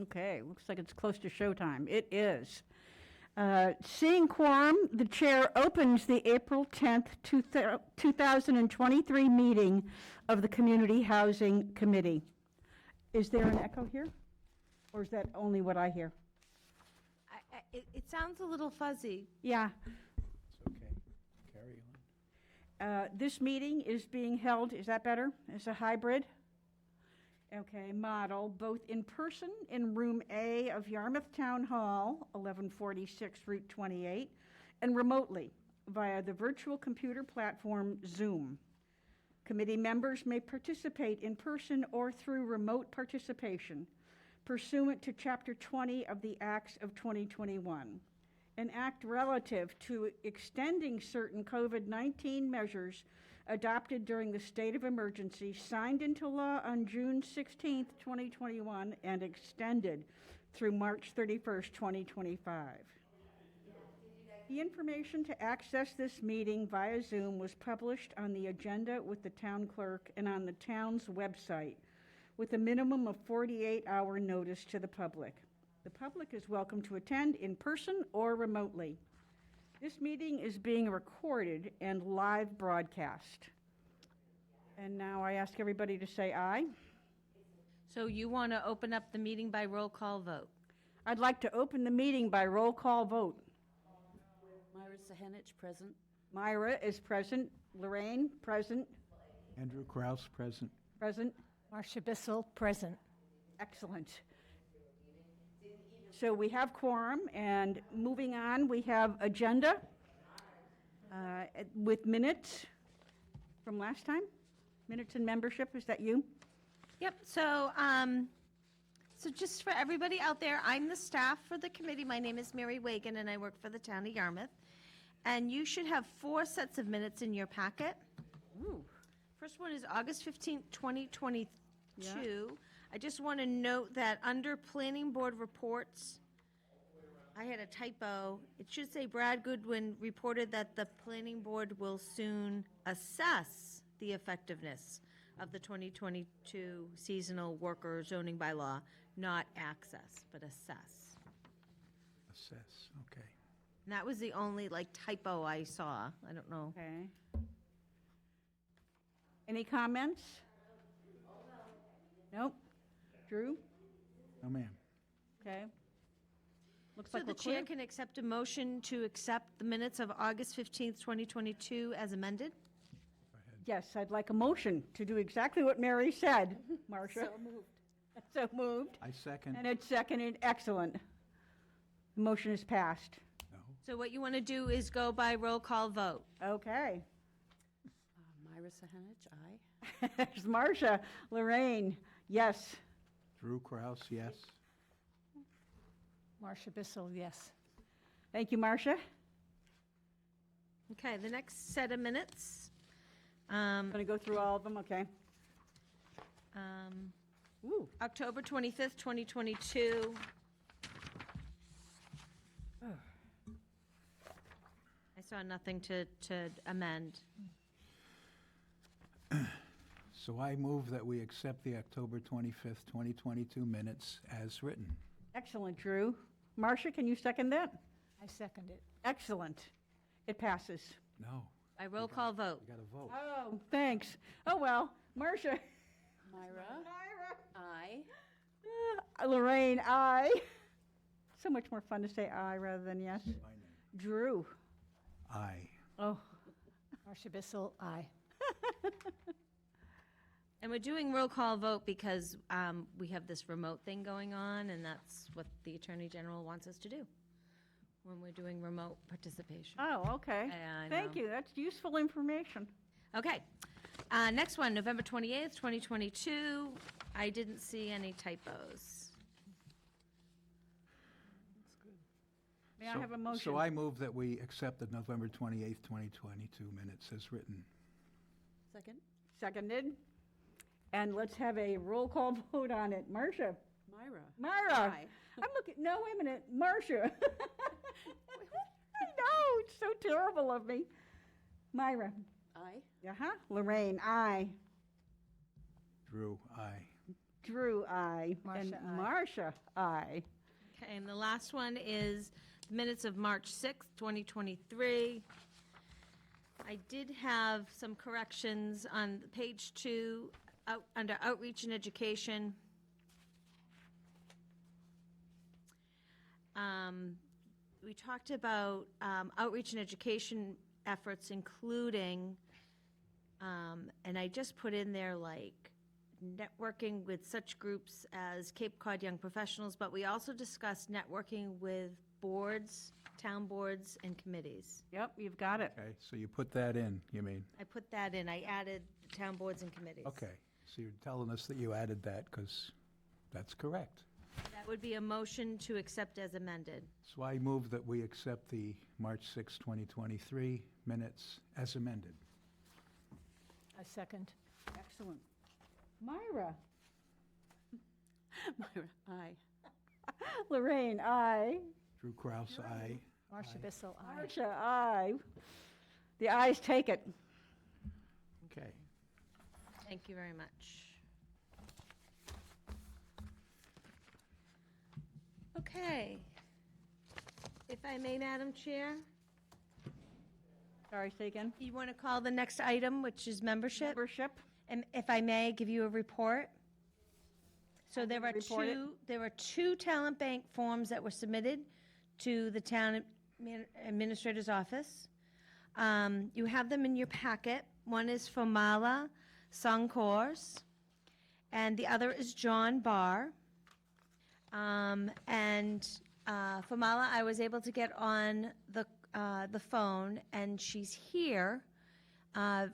Okay, looks like it's close to showtime. It is. Seeing quorum, the chair opens the April 10th, 2023 meeting of the Community Housing Committee. Is there an echo here? Or is that only what I hear? It sounds a little fuzzy. Yeah. It's okay. Carry on. This meeting is being held, is that better? As a hybrid? Okay, model, both in person in Room A of Yarmouth Town Hall, 1146 Route 28, and remotely via the virtual computer platform Zoom. Committee members may participate in person or through remote participation pursuant to Chapter 20 of the Acts of 2021, an act relative to extending certain COVID-19 measures adopted during the state of emergency, signed into law on June 16, 2021, and extended through March 31, 2025. The information to access this meeting via Zoom was published on the agenda with the town clerk and on the town's website, with a minimum of 48-hour notice to the public. The public is welcome to attend in person or remotely. This meeting is being recorded and live broadcast. And now I ask everybody to say aye. So you want to open up the meeting by roll call vote? I'd like to open the meeting by roll call vote. Myra Sahenich, present. Myra is present. Lorraine, present. Andrew Kraus, present. Present. Marcia Bissell, present. Excellent. So we have quorum, and moving on, we have agenda with minutes from last time. Minutes and membership, is that you? Yep, so just for everybody out there, I'm the staff for the committee. My name is Mary Wagon, and I work for the town of Yarmouth. And you should have 4 sets of minutes in your packet. Ooh. First one is August 15th, 2022. Yeah. I just want to note that under planning board reports, I had a typo. It should say Brad Goodwin reported that the planning board will soon assess the effectiveness of the 2022 seasonal worker zoning bylaw, not access, but assess. Assess, okay. And that was the only typo I saw. I don't know. Okay. Any comments? Nope. Drew? No, ma'am. Okay. Looks So like the we're clear. chair can accept a motion to accept the minutes of August 15th, 2022 as amended? Go ahead. Yes, I'd like a motion to do exactly what Mary said, Marcia. So moved. So moved. I second. And it's seconded. Excellent. The motion is passed. No. So what you want to do is go by roll call vote. Okay. Myra Sahenich, aye. There's Marcia. Lorraine, yes. Drew Kraus, yes. Marcia Bissell, yes. Thank you, Marcia. Okay, the next set of minutes. I'm going to go through all of them, okay? Ooh. October 25th, 2022. I saw nothing to amend. So I move that we accept the October 25th, 2022 minutes as written. Excellent, Drew. Marcia, can you second that? I second it. Excellent. It passes. No. By roll call vote. We got to vote. Oh, thanks. Oh, well, Marcia. Myra, aye. Lorraine, aye. So much more fun to say aye rather than yes. My name. Drew. Aye. Oh, Marcia Bissell, aye. And we're doing roll call vote because we have this remote thing going on, and that's what the Attorney General wants us to do when we're doing remote participation. oh, okay. I Thank know. you. That's useful information. Okay. Next one, November 28th, 2022. I didn't see any typos. May I have a motion? So I move that we accept the November 28th, 2022 minutes as written. Second. Seconded. And let's have a roll call vote on it. Marcia. Myra. Myra. Aye. I'm looking, no, wait a minute. Marcia. I know, it's so terrible of me. Myra. Aye. Uh-huh. Lorraine, aye. Drew, aye. Drew, aye. And Marcia, aye. Marcia, aye. Okay, and the last one is the minutes of March 6th, 2023. I did have some corrections on page 2, under outreach and education. We talked about outreach and education efforts, including, and I just put in there like networking with such groups as Cape Cod Young Professionals, but we also discussed networking with boards, town boards, and committees. Yep, you've got it. Okay, so you put that in, you mean? I put that in, I added town boards and committees. Okay, so you're telling us that you added that because that's correct. That would be a motion to accept as amended. So I move that we accept the March 6, 2023 minutes as amended. I second. Excellent. Myra? Myra, aye. Lorraine, aye. Drew Kraus, aye. Marcia Bissell, aye. Marcia, aye. The ayes take it. Okay. Thank you very much. Okay. If I may, Madam Chair, Sorry, say again. you want to call the next item, which is membership? Membership? And if I may, give you a report. So there are Report it. two talent bank forms that were submitted to the town administrator's office. You have them in your packet. One is for Mala Songkors, and the other is John Barr. For Mala, I was able to get on the phone, and she's here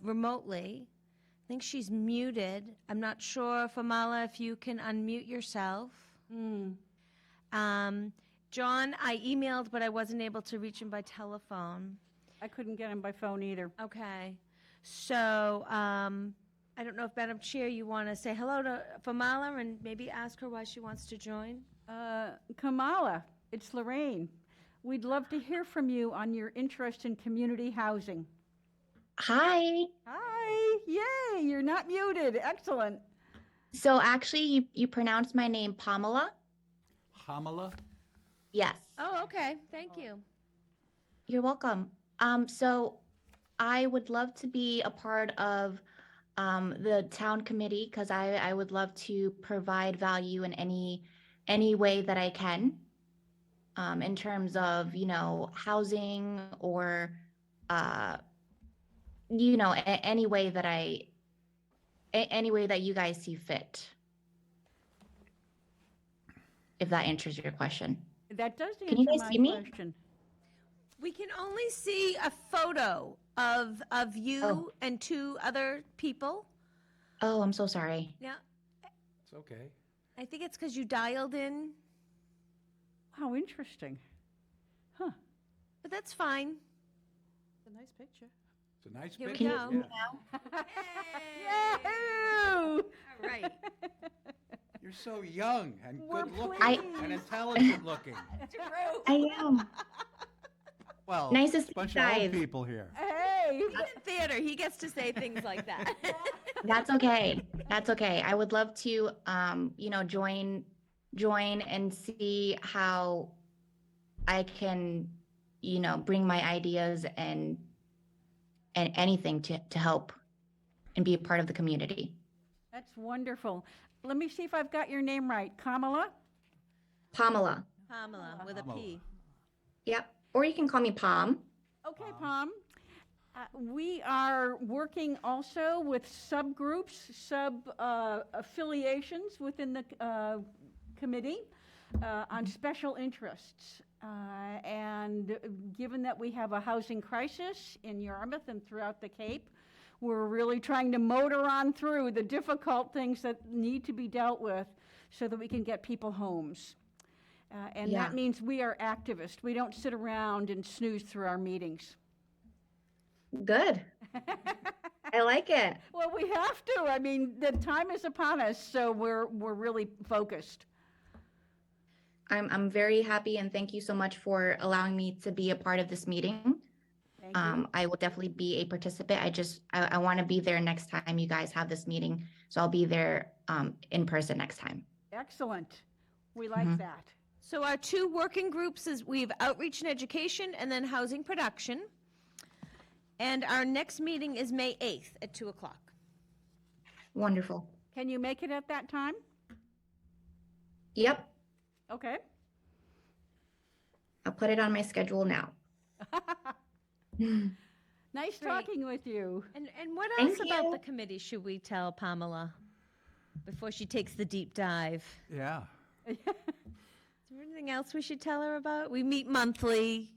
remotely. I think she's muted. I'm not sure, Famala, if you can unmute yourself. John, I emailed, but I wasn't able to reach him by telephone. I couldn't get him by phone either. Okay. So, I don't know if, Madam Chair, you want to say hello to Famala and maybe ask her why she wants to join? Kamala, it's Lorraine. We'd love to hear from you on your interest in community housing. Hi. Hi, yay, you're not muted. Excellent. So actually, you pronounced my name Pamela? Hamala? Yes. Oh, okay. Thank you. You're welcome. So I would love to be a part of the town committee because I would love to provide value in any way that I can in terms of, housing or, any way that any way that you guys see fit. If that answers your question. That does Can you answer guys my see me? question. We can only see a photo of you Oh. and two other people. Oh, I'm so sorry. Yeah, It's okay. I think it's because you dialed in, How interesting. Huh. but that's fine. It's a nice picture. It's a nice Here we picture. go. yeah. Yahoo! All right. You're so young and We're good looking pleased. and intelligent looking. I am. Well, Nice to see bunch you of old guys. people here. Hey! He's in theater. He gets to say things like that. That's okay. That's okay. I would love to, join and see how I can, bring my ideas and anything to help and be a part of the community. That's wonderful. Let me see if I've got your name right. Kamala? Pamela. Pamela with a P. Yep. Or you can call me Pam. Okay, Pam. We are working also with subgroups, affiliations within the committee on special interests. And given that we have a housing crisis in Yarmouth and throughout the Cape, we're really trying to motor on through the difficult things that need to be dealt with so that we can get people homes. And Yeah. that means we are activists. We don't sit around and snooze through our meetings. Good. I like it. Well, we have to. I mean, the time is upon us, so we're really focused. I'm very happy and thank you so much for allowing me to be a part of this meeting. Thank you. I will definitely be a participant. I want to be there next time you guys have this meeting. So I'll be there in person next time. Excellent. We like Mhm. that. So our two working groups is we have outreach and education and then housing production. And our next meeting is May 8th at 2 o'clock. Wonderful. Can you make it at that time? Yep. Okay. I'll put it on my schedule now. Nice Great. talking with you. And what Thank else about you. the committee should we tell Pamela before she takes the deep dive? Yeah. Is there anything else we should tell her about? We meet monthly.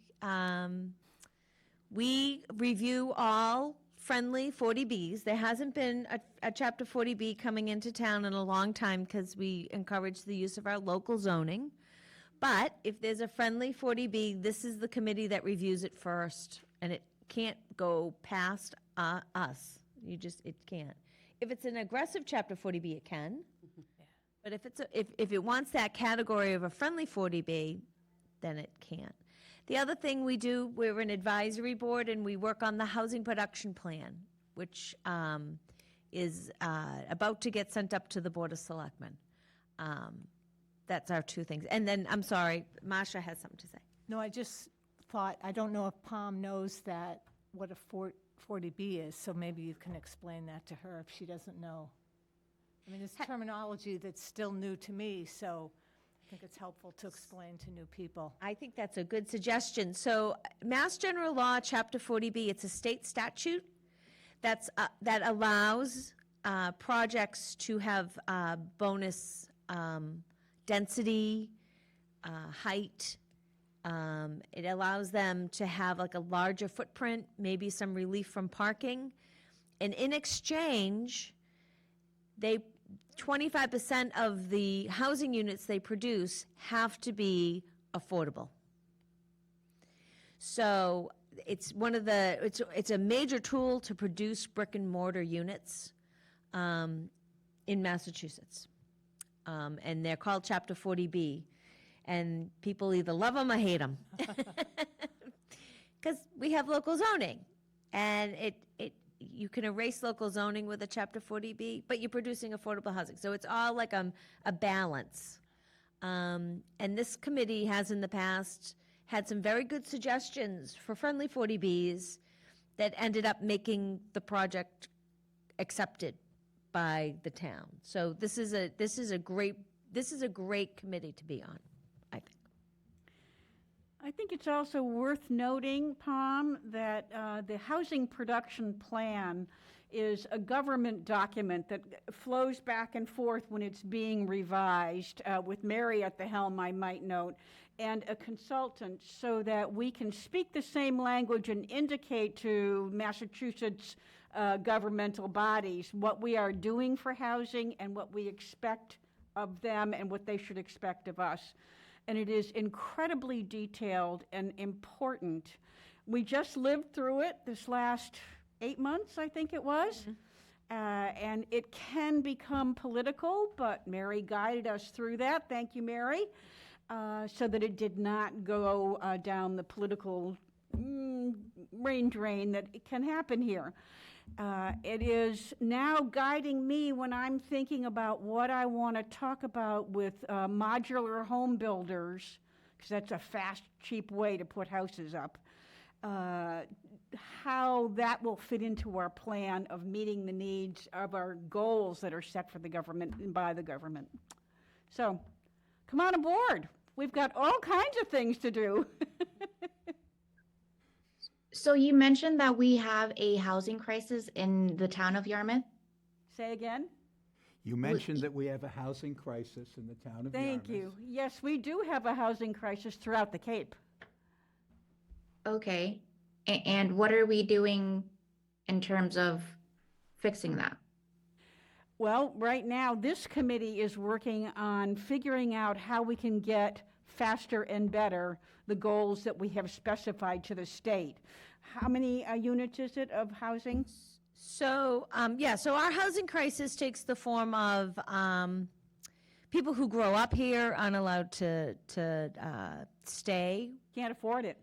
We review all friendly 40Bs. There hasn't been a Chapter 40B coming into town in a long time because we encourage the use of our local zoning. But if there's a friendly 40B, this is the committee that reviews it first, and it can't go past us. It can't. If it's an aggressive Chapter 40B, it can. But if it wants that category of a friendly 40B, then it can't. The other thing we do, we're an advisory board and we work on the housing production plan, which is about to get sent up to the Board of Selectmen. That's our two things. And then, I'm sorry, Masha has something to say. No, I just thought, I don't know if Pam knows that, what a 40B is, so maybe you can explain that to her if she doesn't know. I mean, it's terminology that's still new to me, so I think it's helpful to explain to new people. I think that's a good suggestion. So Mass General Law, Chapter 40B, it's a state statute that allows projects to have bonus density, height. It allows them to have like a larger footprint, maybe some relief from parking. And in exchange, 25% of the housing units they produce have to be affordable. So it's it's a major tool to produce brick and mortar units in Massachusetts. And they're called Chapter 40B. And people either love them or hate them. Because we have local zoning. And you can erase local zoning with a Chapter 40B, but you're producing affordable housing. So it's all like a balance. And this committee has in the past had some very good suggestions for friendly 40Bs that ended up making the project accepted by the town. So this is a great committee to be on, I think. I think it's also worth noting, Pam, that the housing production plan is a government document that flows back and forth when it's being revised, with Mary at the helm, I might note, and a consultant, so that we can speak the same language and indicate to Massachusetts governmental bodies what we are doing for housing and what we expect of them and what they should expect of us. And it is incredibly detailed and important. We just lived through it this last 8 months, I think it was. And it can become political, but Mary guided us through that. Thank you, Mary. So that it did not go down the political rain drain that it can happen here. It is now guiding me when I'm thinking about what I want to talk about with modular home builders, because that's a fast, cheap way to put houses up, how that will fit into our plan of meeting the needs of our goals that are set for the government and by the government. So come on aboard. We've got all kinds of things to do. So you mentioned that we have a housing crisis in the town of Yarmouth. Say again? You mentioned that we have a housing crisis in the town of Yarmouth. Thank you. Yes, we do have a housing crisis throughout the Cape. Okay. And what are we doing in terms of fixing that? Well, right now, this committee is working on figuring out how we can get faster and better the goals that we have specified to the state. How many units is it of housing? So, so our housing crisis takes the form of people who grow up here aren't allowed to stay. Can't afford it.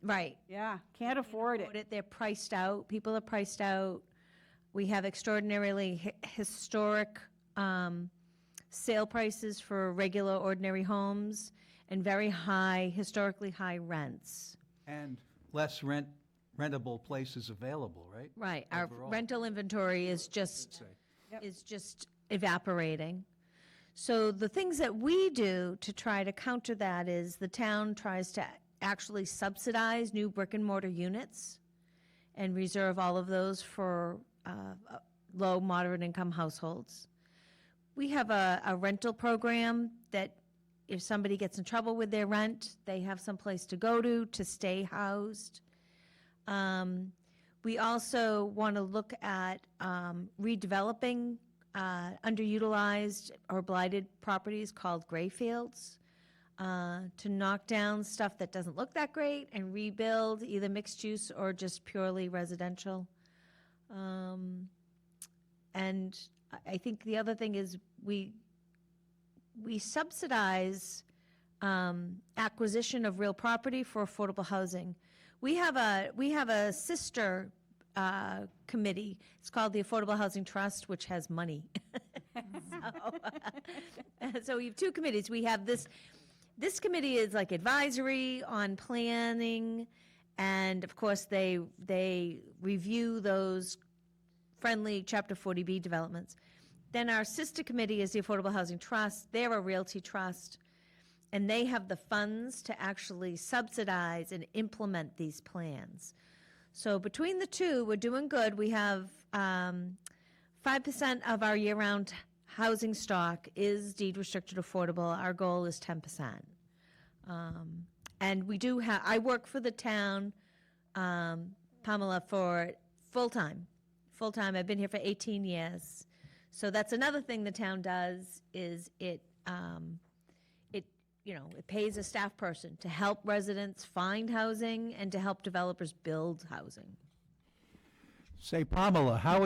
Right. Yeah, can't afford it. They're priced out. People are priced out. We have extraordinarily historic sale prices for regular, ordinary homes and very high, historically high rents. And less rentable places available, right? Right. Our Overall. rental inventory is just Say. Yep. is just evaporating. So the things that we do to try to counter that is the town tries to actually subsidize new brick and mortar units and reserve all of those for low, moderate income households. We have a rental program that if somebody gets in trouble with their rent, they have some place to go to stay housed. We also want to look at redeveloping underutilized or blighted properties called gray fields to knock down stuff that doesn't look that great and rebuild either mixed use or just purely residential. And I think the other thing is we subsidize acquisition of real property for affordable housing. We have a sister committee. It's called the Affordable Housing Trust, which has money. So we have two committees. We have this committee is like advisory on planning, and of course they review those friendly Chapter 40B developments. Then our sister committee is the Affordable Housing Trust. They're a realty trust, and they have the funds to actually subsidize and implement these plans. So between the two, we're doing good. We have 5% of our year-round housing stock is deed restricted affordable. Our goal is 10%. And we do have, I work for the town, Pamela, for full-time. I've been here for 18 years. So that's another thing the town does is it pays a staff person to help residents find housing and to help developers build housing. Say, Pamela, how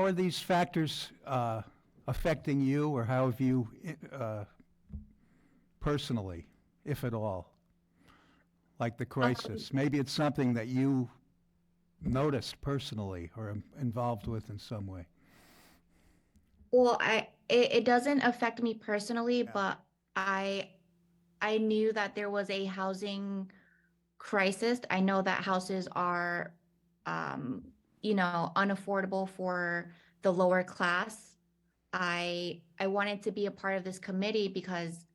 are these factors affecting you, or how have you personally, if at all? Like the crisis? Maybe it's something that you noticed personally or involved with in some way. Well, it doesn't affect me personally, but I knew that there was a housing crisis. I know that houses are, unaffordable for the lower class. I wanted to be a part of this committee because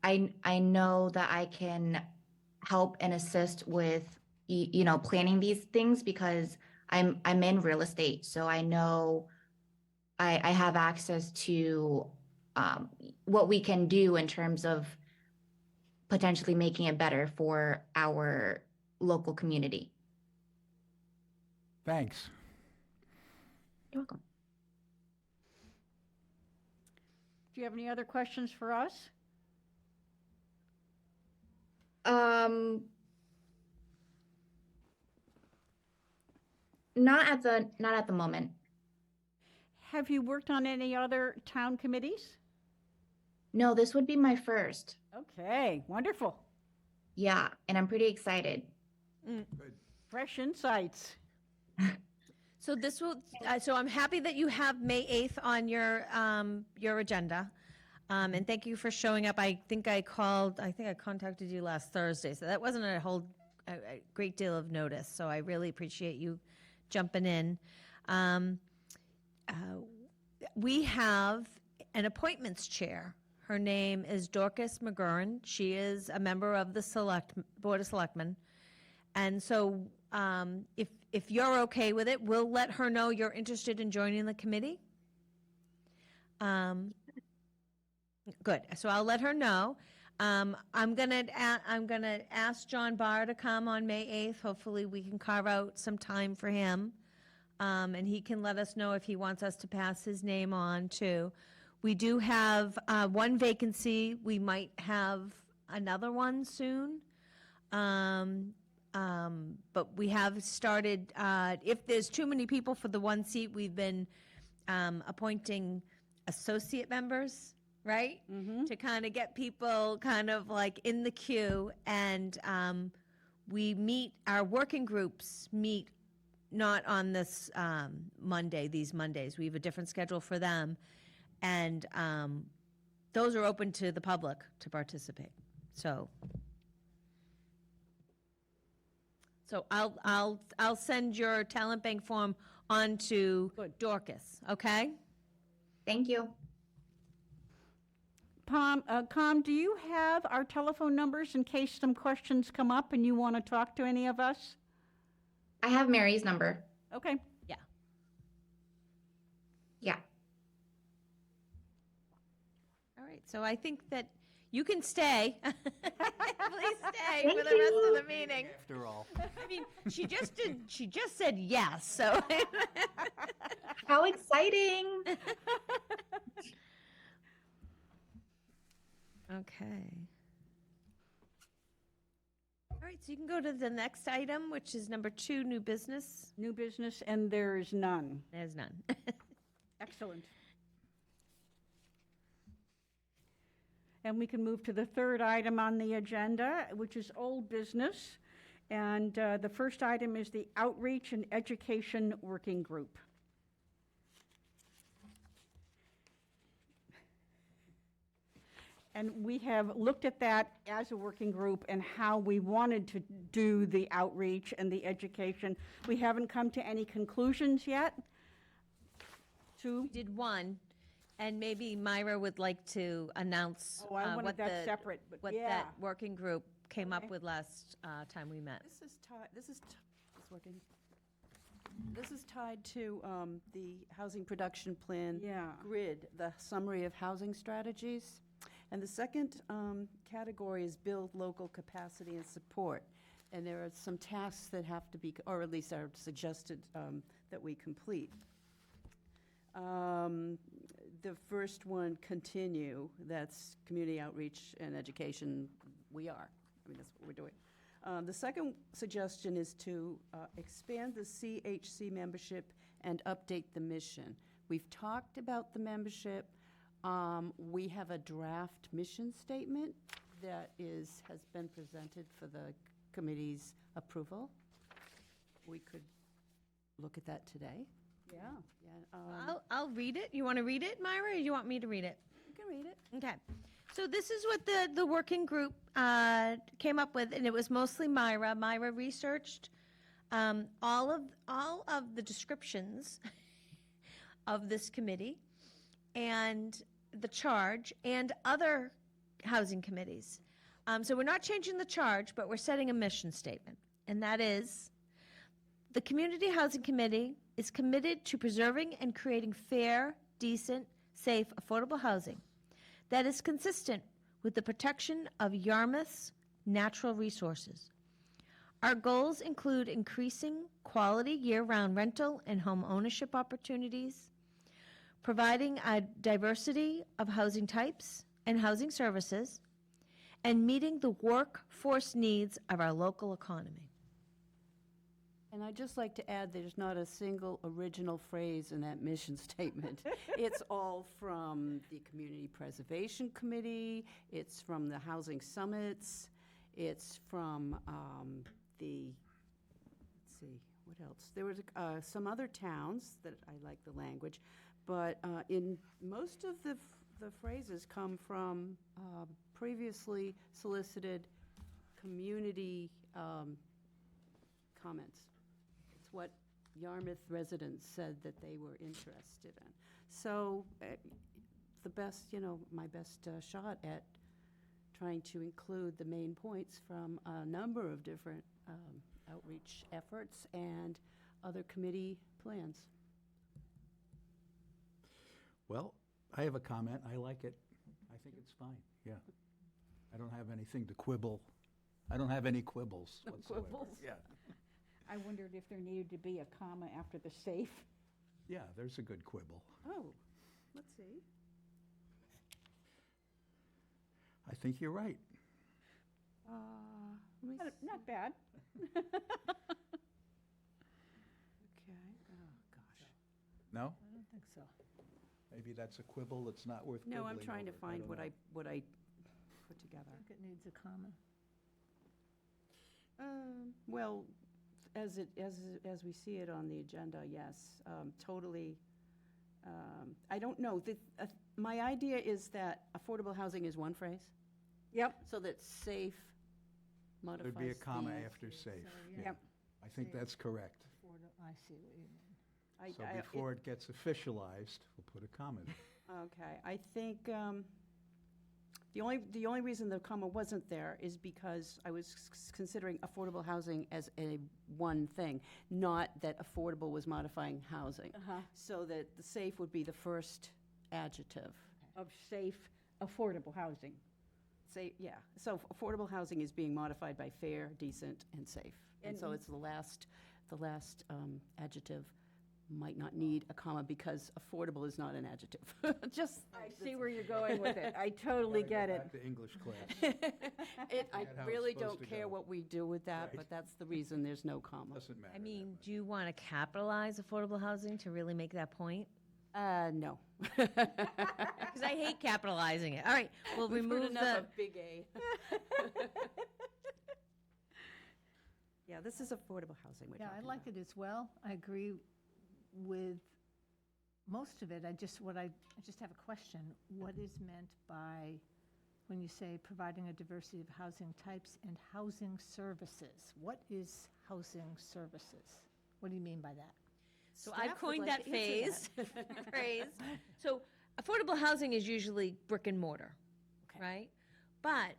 I know that I can help and assist with planning these things because I'm in real estate, so I know I have access to what we can do in terms of potentially making it better for our local community. Thanks. You're welcome. Do you have any other questions for us? Not at the moment. Have you worked on any other town committees? No, this would be my first. Okay, wonderful. Yeah, and I'm pretty excited. Fresh insights. So this will. So I'm happy that you have May 8th on your agenda, and thank you for showing up. I think I contacted you last Thursday, so that wasn't a great deal of notice. So I really appreciate you jumping in. We have an appointments chair. Her name is Dorcas McGurran. She is a member of the Board of Selectmen. And so if you're okay with it, we'll let her know you're interested in joining the committee. Good. So I'll let her know. I'm gonna ask John Barr to come on May 8th. Hopefully we can carve out some time for him. And he can let us know if he wants us to pass his name on too. We do have one vacancy. We might have another one soon. But we have started, if there's too many people for the one seat, we've been appointing associate members, right? To kind of get people kind of like in the queue. And we meet, our working groups meet not on this Monday, these Mondays. We have a different schedule for them. And those are open to the public to participate. So I'll send your talent bank form on to Dorcas, okay? Thank you. Com, do you have our telephone numbers in case some questions come up and you want to talk to any of us? I have Mary's number. Okay. Yeah. Yeah. All right, so I think that you can stay. Please stay Thank for the rest you. of the meeting. After all. I mean, she just said yes, so. How exciting. Okay. All right, so you can go to the next item, which is number 2, new business. New business, and there's none. There's none. Excellent. And we can move to the third item on the agenda, which is old business. And the first item is the Outreach and Education Working Group. And we have looked at that as a working group and how we wanted to do the outreach and the education. We haven't come to any conclusions yet. We did one, and maybe Myra would like to announce Oh, I wanted what that the, separate, but what yeah. that working group came up Okay. with last time we met. It's working. This is tied to the housing production plan Yeah. grid, the summary of housing strategies. And the second category is build local capacity and support. And there are some tasks that have to be, or at least are suggested that we complete. The first one, continue, that's community outreach and education. We are, I mean, that's what we're doing. The second suggestion is to expand the CHC membership and update the mission. We've talked about the membership. We have a draft mission statement that has been presented for the committee's approval. We could look at that today. Yeah. Yeah, I'll read it. You want to read it, Myra, or you want me to read it? you can read it. Okay. So this is what the working group came up with, and it was mostly Myra. Myra researched all of the descriptions of this committee and the charge and other housing committees. So we're not changing the charge, but we're setting a mission statement, and that is, the Community Housing Committee is committed to preserving and creating fair, decent, safe, affordable housing that is consistent with the protection of Yarmouth's natural resources. Our goals include increasing quality year-round rental and home ownership opportunities, providing a diversity of housing types and housing services, and meeting the workforce needs of our local economy. And I'd just like to add, there's not a single original phrase in that mission statement. It's all from the Community Preservation Committee, it's from the Housing Summits, it's from let's see, what else? There was some other towns that I like the language, but in most of the phrases come from previously solicited community comments. It's what Yarmouth residents said that they were interested in. So the best, my best shot at trying to include the main points from a number of different outreach efforts and other committee plans. Well, I have a comment. I like it. I think it's fine, yeah. I don't have anything to quibble. I don't have any quibbles whatsoever. quibbles. Yeah, I wondered if there needed to be a comma after the safe. yeah, there's a good quibble. Oh, let's see. I think you're right. Let me Not bad. Okay, oh, gosh. No? I don't think so. Maybe that's a quibble that's not worth quibbling No, I'm trying to over. find don't what know. I put together. I think it needs a comma. Well, as we see it on the agenda, yes, totally. I don't know, my idea is that affordable housing is one phrase, Yep, so that safe modifies There'd be a comma the- after safe. yeah. yep. I think that's correct. I see what you mean. I- So I- before it gets officialized, we'll put a comma there. Okay, I think the only reason the comma wasn't there is because I was considering affordable housing as a one thing, not that affordable was modifying housing. Uh-huh. So that the safe would be the first adjective. Of safe, affordable housing. Say, yeah, so affordable housing is being modified by fair, decent, and safe. And so And- it's the last adjective might not need a comma because affordable is not an adjective. Just. I see where you're going with it. I totally get it. Back to English class. I That's how it's really supposed don't to care go. what we do with that, Right. but that's the reason there's no comma. Doesn't matter. I mean, do you want to capitalize affordable housing to really make that point? No. Because I hate capitalizing it. All right, we'll We've heard remove enough the, of big A. Yeah, this is affordable housing we're Yeah, talking I like about. it as well. I agree with most of it. I just have a question. What is meant by, when you say providing a diversity of housing types and housing services? What is housing services? What do you mean by that? so I Staff would coined like that to answer phrase. So affordable housing is usually brick and mortar, Okay. right? But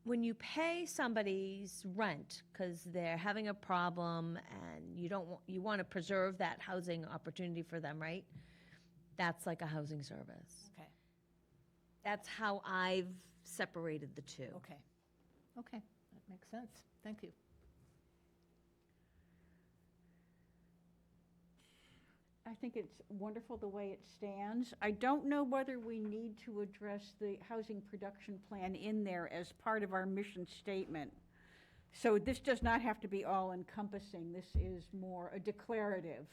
when you pay somebody's rent because they're having a problem and you want to preserve that housing opportunity for them, right? That's like a housing service. Okay, That's how I've separated the two. okay, okay, that makes sense. Thank you. I think it's wonderful the way it stands. I don't know whether we need to address the housing production plan in there as part of our mission statement. So this does not have to be all encompassing. This is more a declarative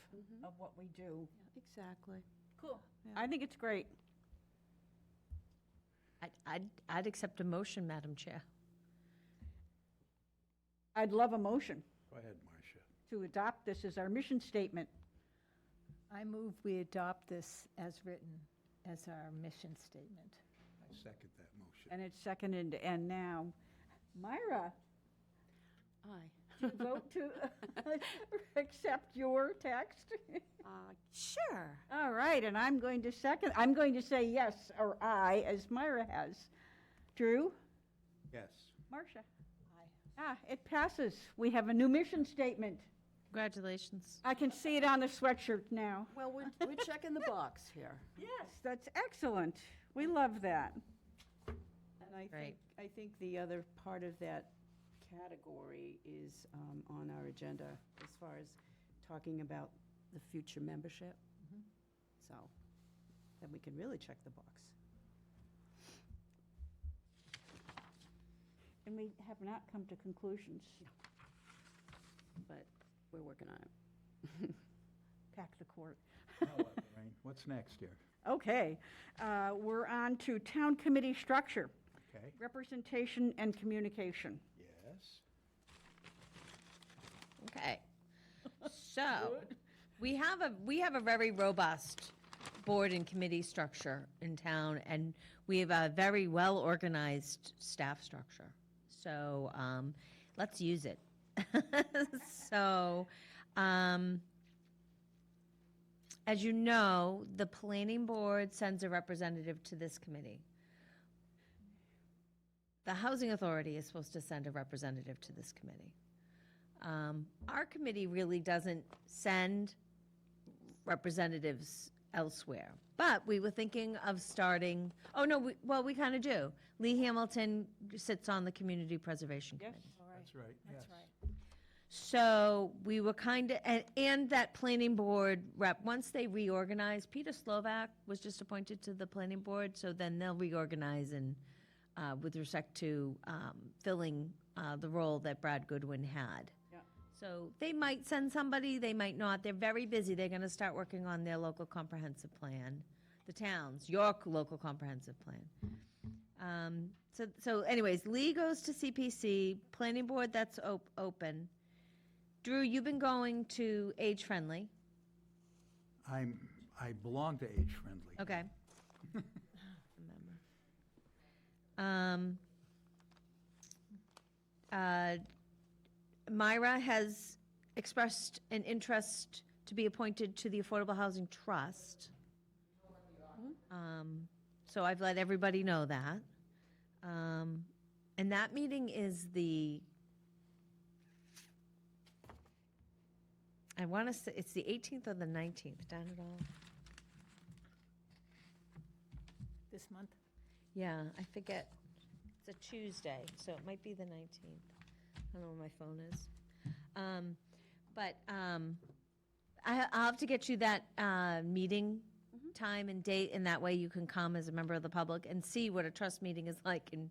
of what we do. Exactly. Cool. Yeah. I think it's great. I'd accept a motion, Madam Chair. I'd love a motion Go ahead, Marcia. to adopt this as our mission statement. I move we adopt this as written as our mission statement. I second that motion. And it's seconded, and now, Myra, Aye. vote to accept your text? Sure. All right, and I'm going to say yes, or aye, as Myra has. Drew? Yes. Marcia? Aye. It passes. We have a new mission statement. Congratulations. I can see it on the sweatshirt now. Well, we're checking the box here. Yes, that's excellent. We love that. And Right. I think the other part of that category is on our agenda as far as talking about the future membership. So then we can really check the box. And we have not come to conclusions. But we're working on it. Pack the court. Now what, Lorraine? What's next here? Okay, we're on to town committee structure, Okay. representation and communication. Yes. Okay. So, we have a very robust board and committee structure in town, and we have a very well-organized staff structure. So, let's use it. So, as you know, the planning board sends a representative to this committee. The housing authority is supposed to send a representative to this committee. Our committee really doesn't send representatives elsewhere, but we were thinking of starting, oh, no, we kind of do. Lee Hamilton sits on the Community Preservation Yes. Committee. That's right, yes. That's right. So we were kind of, and that planning board rep, once they reorganize, Peter Slovak was just appointed to the planning board, so then they'll reorganize and, with respect to filling the role that Brad Goodwin had. Yeah. So they might send somebody, they might not. They're very busy. They're going to start working on their local comprehensive plan, the towns, your local comprehensive plan. So anyways, Lee goes to CPC, planning board, that's open. Drew, you've been going to Age Friendly. I belong to Age Friendly. Okay. Remember. Myra has expressed an interest to be appointed to the Affordable Housing Trust. So I've let everybody know that. And that meeting is I want to say, it's the 18th or the 19th, down at all. This month? Yeah, I forget. It's a Tuesday, so it might be the 19th. I don't know where my phone is. I'll have to get you that meeting time and date, and that way you can come as a member of the public and see what a trust meeting is like, and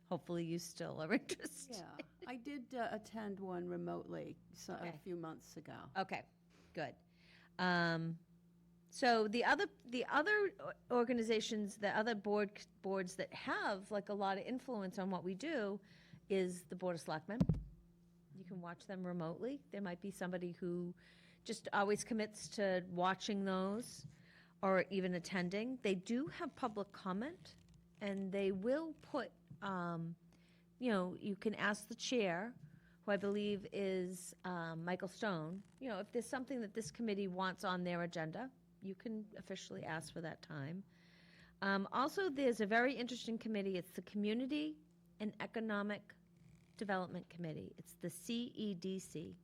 hopefully you still are interested. Yeah, I did attend one remotely Okay. a few months ago. Okay, good. So the other organizations, the other boards that have like a lot of influence on what we do is the Board of Selectmen. You can watch them remotely. There might be somebody who just always commits to watching those or even attending. They do have public comment, and they will put, you can ask the chair, who I believe is Michael Stone, if there's something that this committee wants on their agenda, you can officially ask for that time. Also, there's a very interesting committee. It's the Community and Economic Development Committee. It's the CEDC.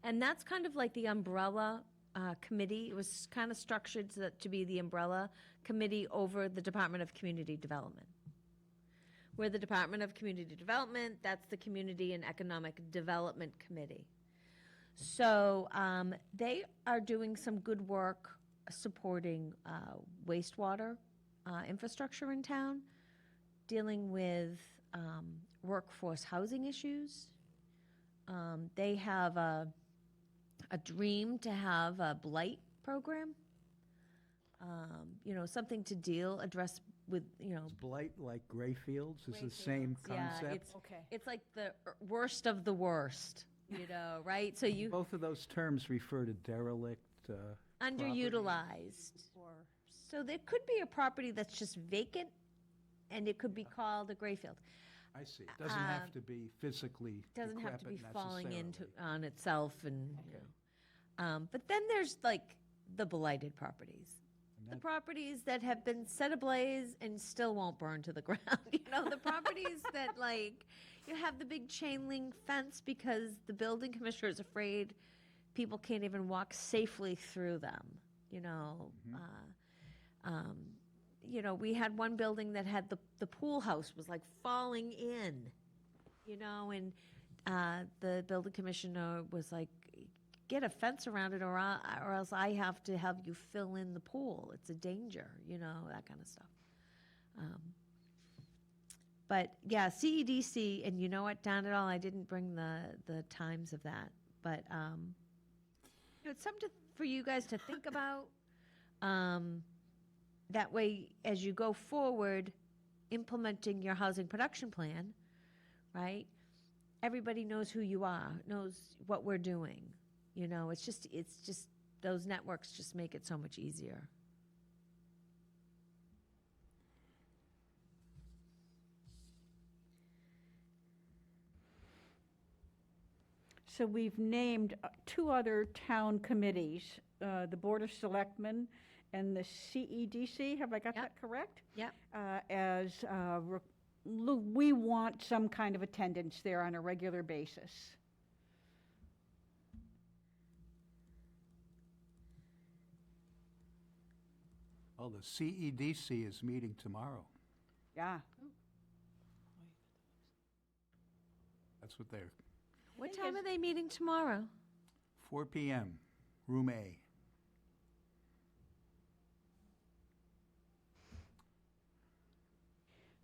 And that's kind of like the umbrella committee. It was kind of structured to be the umbrella committee over the Department of Community Development. Where the Department of Community Development, that's the Community and Economic Development Committee. So they are doing some good work supporting wastewater infrastructure in town, dealing with workforce housing issues. They have a dream to have a blight program, something to address with, Is blight like gray fields? Is the same Yeah, concept? Okay. it's like the worst of the worst, right? So you Both of those terms refer to derelict. underutilized. So there could be a property that's just vacant, and it could be called a gray field. I see. It doesn't have to be physically Doesn't have to be decrepit falling into necessarily. on itself, and but then there's like the blighted properties. The properties that have been set ablaze and still won't burn to the ground. The properties that you have the big chain link fence because the building commissioner is afraid people can't even walk safely through them. We had one building that had the pool house was like falling in, and the building commissioner was like, get a fence around it or else I have to have you fill in the pool. It's a danger, that kind of stuff. But yeah, CEDC, and you know what, down at all, I didn't bring the times of that, but it's something for you guys to think about. That way, as you go forward, implementing your housing production plan, right? Everybody knows who you are, knows what we're doing. It's just those networks just make it so much easier. So we've named two other town committees, the Board of Selectmen and the CEDC. Have I got Yep. that correct? Yep. We want some kind of attendance there on a regular basis. Oh, the CEDC is meeting tomorrow. Yeah. That's what they're, What time are they meeting tomorrow? 4 p.m., room A.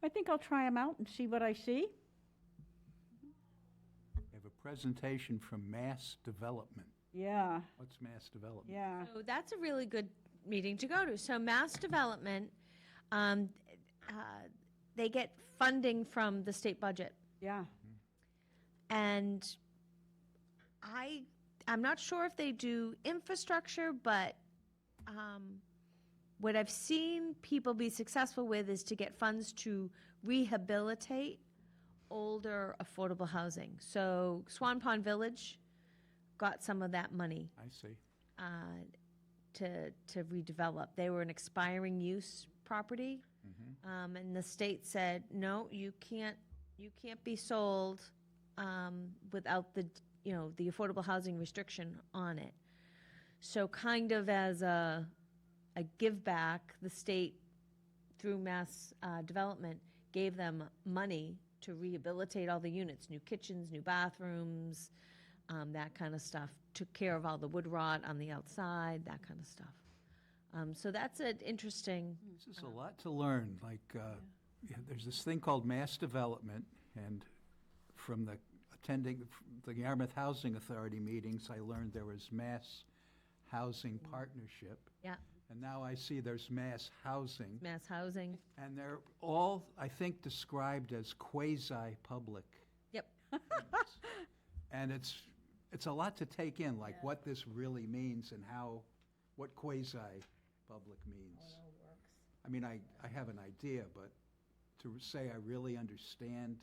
I think I'll try them out and see what I see. They have a presentation from Mass Development. Yeah, What's Mass Development? yeah. So that's a really good meeting to go to. So mass development, they get funding from the state budget. Yeah. And I'm not sure if they do infrastructure, but what I've seen people be successful with is to get funds to rehabilitate older affordable housing. So Swan Pond Village got some of that money I see. to redevelop. They were an expiring use property, and the state said, no, you can't be sold without the affordable housing restriction on it. So kind of as a give back, the state, through Mass Development, gave them money to rehabilitate all the units, new kitchens, new bathrooms, that kind of stuff. Took care of all the wood rot on the outside, that kind of stuff. So that's an interesting, This is a lot to learn, like, yeah, there's this thing called mass development, and from attending the Yarmouth Housing Authority meetings, I learned there was mass housing partnership, yeah, and now I see there's mass housing, mass housing. and they're all, I think, described as quasi-public. Yep. And it's a lot to take in, like what this really means and what quasi-public means. I mean, I have an idea, but to say I really understand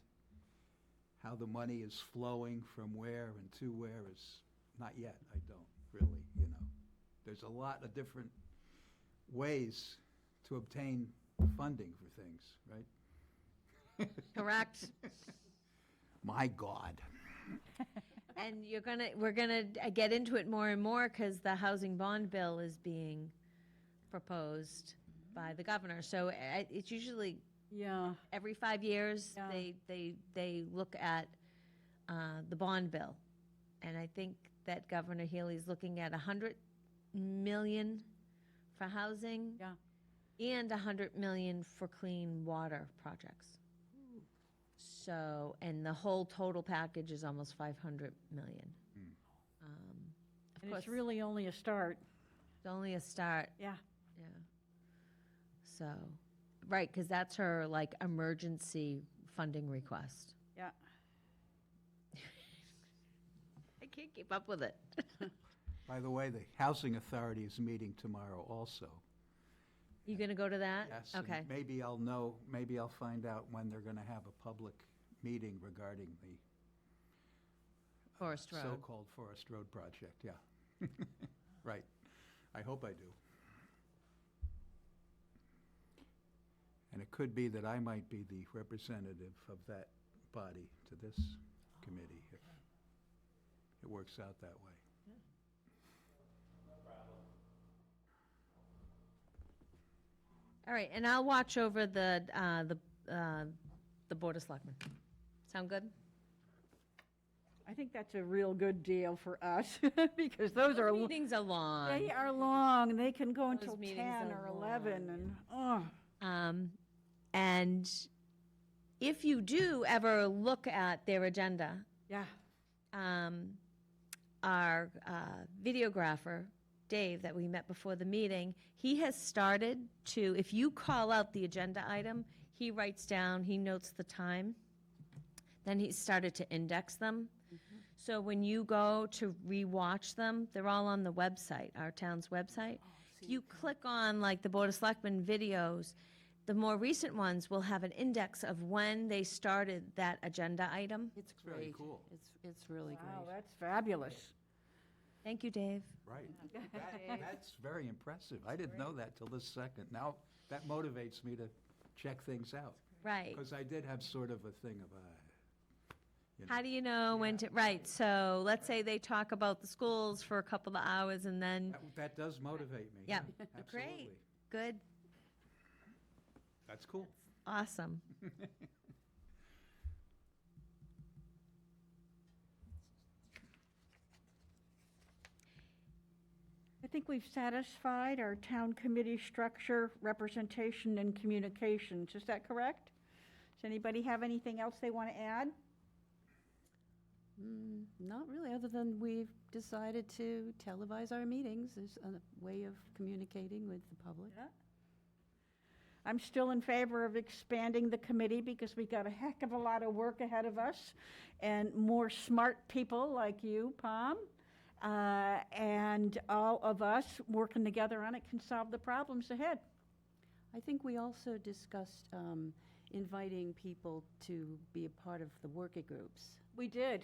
how the money is flowing from where and to where is not yet. I don't really, There's a lot of different ways to obtain funding for things, right? Correct. My God. And we're gonna get into it more and more because the housing bond bill is being proposed by the governor. So it's usually Yeah. every 5 years, Yeah. they look at the bond bill. And I think that Governor Healy's looking at 100 million for housing. Yeah. And 100 million for clean water projects. So, and the whole total package is almost 500 million. Of And course, it's really only a start. it's only a start. Yeah. Yeah. So, right, because that's her like emergency funding request. Yeah. I can't keep up with it. By the way, the Housing Authority is meeting tomorrow also. You gonna go to that? Yes, and Okay. maybe I'll find out when they're going to have a public meeting regarding the Forest Road. so-called Forest Road project, yeah. Right. I hope I do. And it could be that I might be the representative of that body to this committee, if it works out that way. All right, and I'll watch over the Board of Selectmen. Sound good? I think that's a real good deal for us because those are, Meetings are long. they are long. They can go until meetings 10 are or 11 and, oh. And if you do ever look at their agenda, Yeah. our videographer, Dave, that we met before the meeting, he has started to, if you call out the agenda item, he writes down, he notes the time. Then he started to index them. So when you go to rewatch them, they're all on the website, our town's website. If you click on like the Board of Selectmen videos, the more recent ones will have an index of when they started that agenda item. It's very great. cool. It's really Wow, great. that's fabulous. Thank you, Dave. Right. That's very impressive. I didn't know that till this second. Now, that motivates me to check things out. Right. Because I did have sort of a thing of, How do you know when to, right, so let's say they talk about the schools for a couple of hours and then, that does motivate me. Yep. Yeah, Great. absolutely. good, That's cool. awesome. I think we've satisfied our town committee structure, representation, and communications. Is that correct? Does anybody have anything else they want to add? Not really, other than we've decided to televise our meetings as a way of communicating with the public. I'm still in favor of expanding the committee because we got a heck of a lot of work ahead of us and more smart people like you, Pam, and all of us working together on it can solve the problems ahead. I think we also discussed inviting people to be a part of the working groups We did.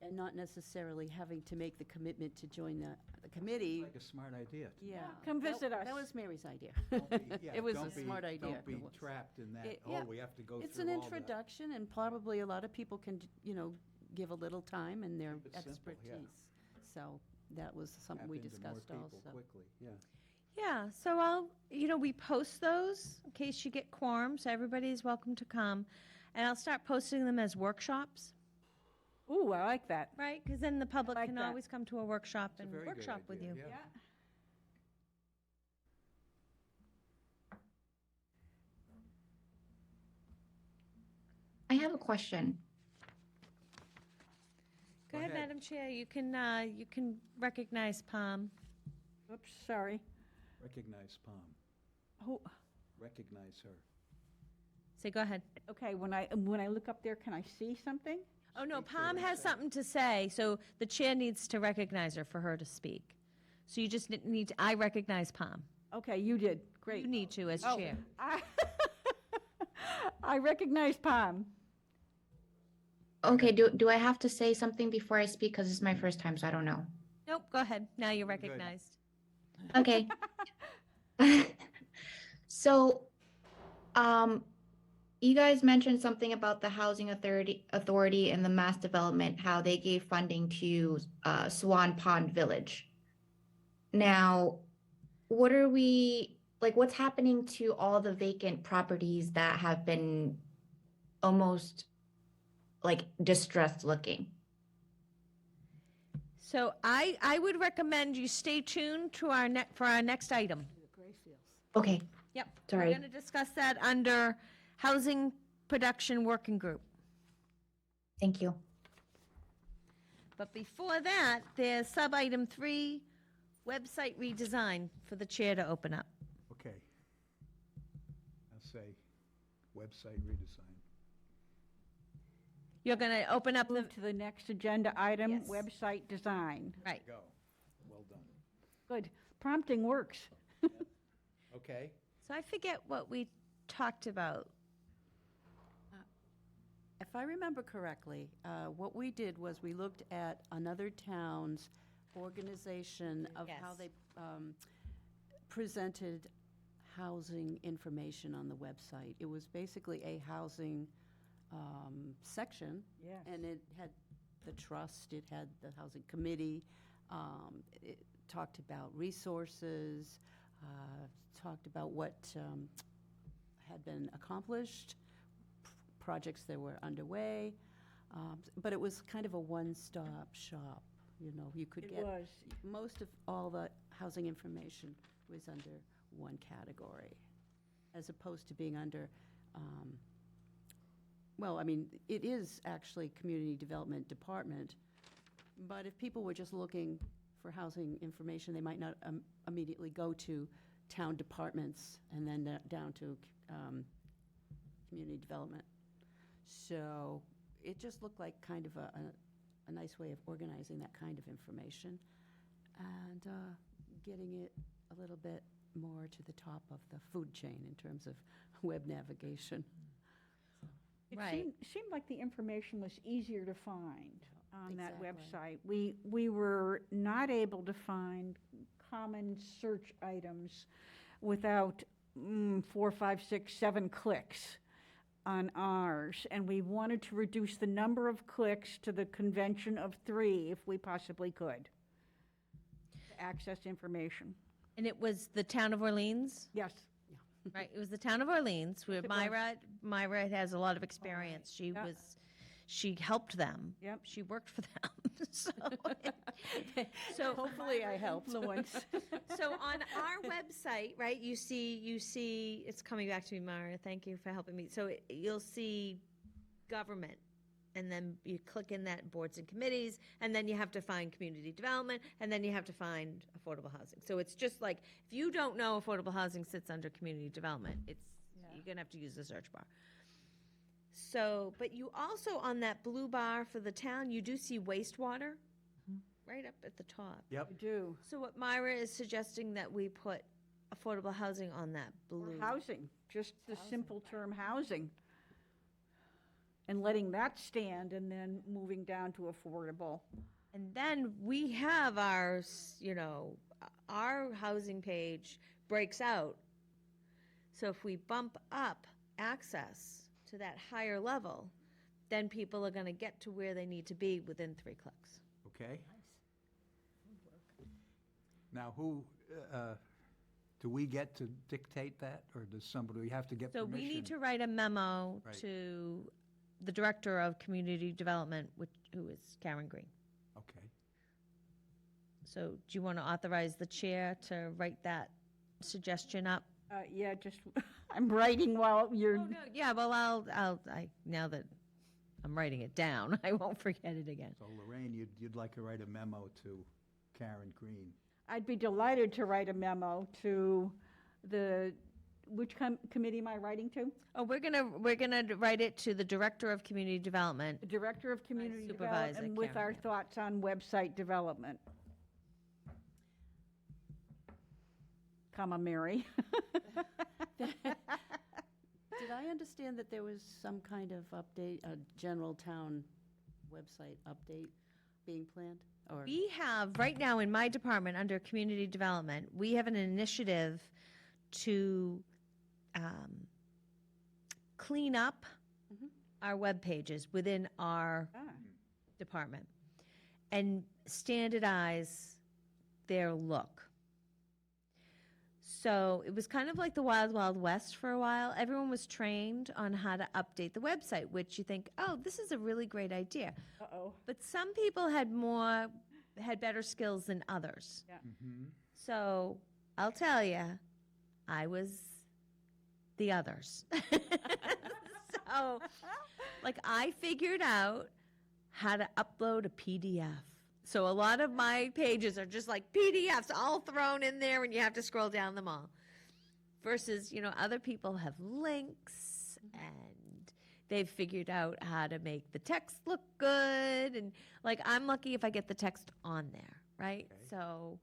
and not necessarily having to make the commitment to join the committee. Like a smart idea. Yeah. Come that- visit us. That was Mary's idea. Don't be- yeah, It was don't a be- smart idea. Don't be It was. trapped in that, Yeah. we have to go through all that. It's an introduction, and probably a lot of people can, give a little time and their Keep it simple, yeah. expertise. So that was something we Tap into more discussed people also. quickly, yeah. Yeah, so we post those in case you get quorum, so everybody's welcome to come. And I'll start posting them as workshops, Ooh, I like that. right? Because then the public like can that. always come to a workshop It's a and very good workshop with idea, you. yeah. I have a question. Go Go ahead, ahead. Madam Chair, you can recognize Palm. Oops, sorry. Recognize Palm, Oh, recognize her. Say, go ahead. okay, when I look up there, can I see something? Oh, no, Speak for Palm has yourself. something to say, so the chair needs to recognize her for her to speak. So you just need to, I recognize Palm. Okay, you did. Great. You need to as Oh, chair. I recognize Pam. Okay, do I have to say something before I speak? Because this is my first time, so I don't know. Nope, go ahead. Now you're Good. recognized. Okay. So, you guys mentioned something about the Housing Authority and the mass development, how they gave funding to Swan Pond Village. Now, what's happening to all the vacant properties that have been almost like distressed looking? So I would recommend you stay tuned to for our next item. Okay, Yep. Sorry. We're going to discuss that under Housing Production Working Group. thank you. But before that, there's sub-item 3, website redesign for the chair to open up. Okay. I'll say, website redesign. You're going to open up the, Move to the next agenda item, Yes. website design. right. Go. Well done. Good. Prompting works. Okay. So I forget what we talked about. If I remember correctly, what we did was we looked at another town's organization of how Yes. they presented housing information on the website. It was basically a housing section, Yes. and it had the trust, it had the housing committee, it talked about resources, talked about what had been accomplished, projects that were underway, but it was kind of a one-stop shop, you could It get, was. most of all the housing information was under one category, as opposed to being under, it is actually Community Development Department, but if people were just looking for housing information, they might not immediately go to town departments and then down to community development. So it just looked like kind of a nice way of organizing that kind of information and getting it a little bit more to the top of the food chain in terms of web navigation. It Right. seemed like the information was easier to find on that Exactly. website. We were not able to find common search items without 4, 5, 6, 7 clicks on ours. And we wanted to reduce the number of clicks to the convention of 3 if we possibly could to access information. And it was the town of Orleans, Yes. right? It was the town of Orleans, where It was. Myra has a lot of experience. Yeah. She helped them. Yep. She worked for them. So, Hopefully I helped. Influence. so on our website, right, you see, it's coming back to me, Myra, thank you for helping me. So you'll see government, and then you click in that boards and committees, and then you have to find community development, and then you have to find affordable housing. So it's just like, if you don't know affordable housing sits under community development, it's you're gonna have to use the search bar. So, but you also, on that blue bar for the town, you do see wastewater, right up at the top. Yep. I do. So what Myra is suggesting that we put affordable housing on that Or blue. housing, just the simple term housing. And letting that stand and then moving down to affordable. And then we have our, our housing page breaks out. So if we bump up access to that higher level, then people are gonna get to where they need to be within 3 clicks. Okay? Now, who, do we get to dictate that, or does somebody, we have to get So permission? we need to write a memo Right. to the Director of Community Development, who is Karen Green. Okay. So do you want to authorize the chair to write that suggestion up? Yeah, just, I'm writing while you're, Oh, no, yeah, well, now that I'm writing it down, I won't forget it again. So Lorraine, you'd like to write a memo to Karen Green? I'd be delighted to write a memo to which committee am I writing to? Oh, we're gonna write it to the Director of Community Development. The Director of Community supervisor, Development with Karen, our yeah. thoughts on website development. Comma, Mary. Did I understand that there was some kind of update, a general town website update being planned? Or, We have, right now in my department, under Community Development, we have an initiative to clean up Mhm. our web pages within our Ah, department and standardize their look. So it was kind of like the Wild Wild West for a while. Everyone was trained on how to update the website, which you think, oh, this is a really great idea. Uh-oh. But some people had better skills than others. Mm-hmm. So I'll tell you, I was the others. So, like, I figured out how to upload a PDF. So a lot of my pages are just like PDFs all thrown in there and you have to scroll down them all. Versus, other people have links and they've figured out how to make the text look good. And like, I'm lucky if I get the text on there, right? Okay. So,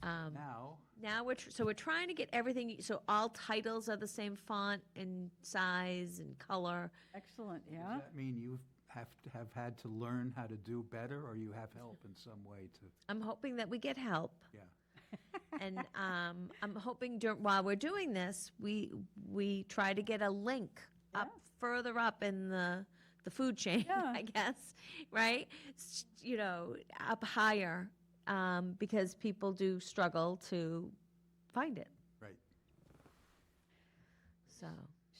Now, we're trying to get everything, so all titles are the same font and size and color. Excellent, does yeah. that mean you have had to learn how to do better, or you have help in some way to, I'm hoping that we get help. yeah? And I'm hoping while we're doing this, we try to get a link up further up in the food chain, Yeah. I guess, right? Up higher, because people do struggle to find it. Right. So,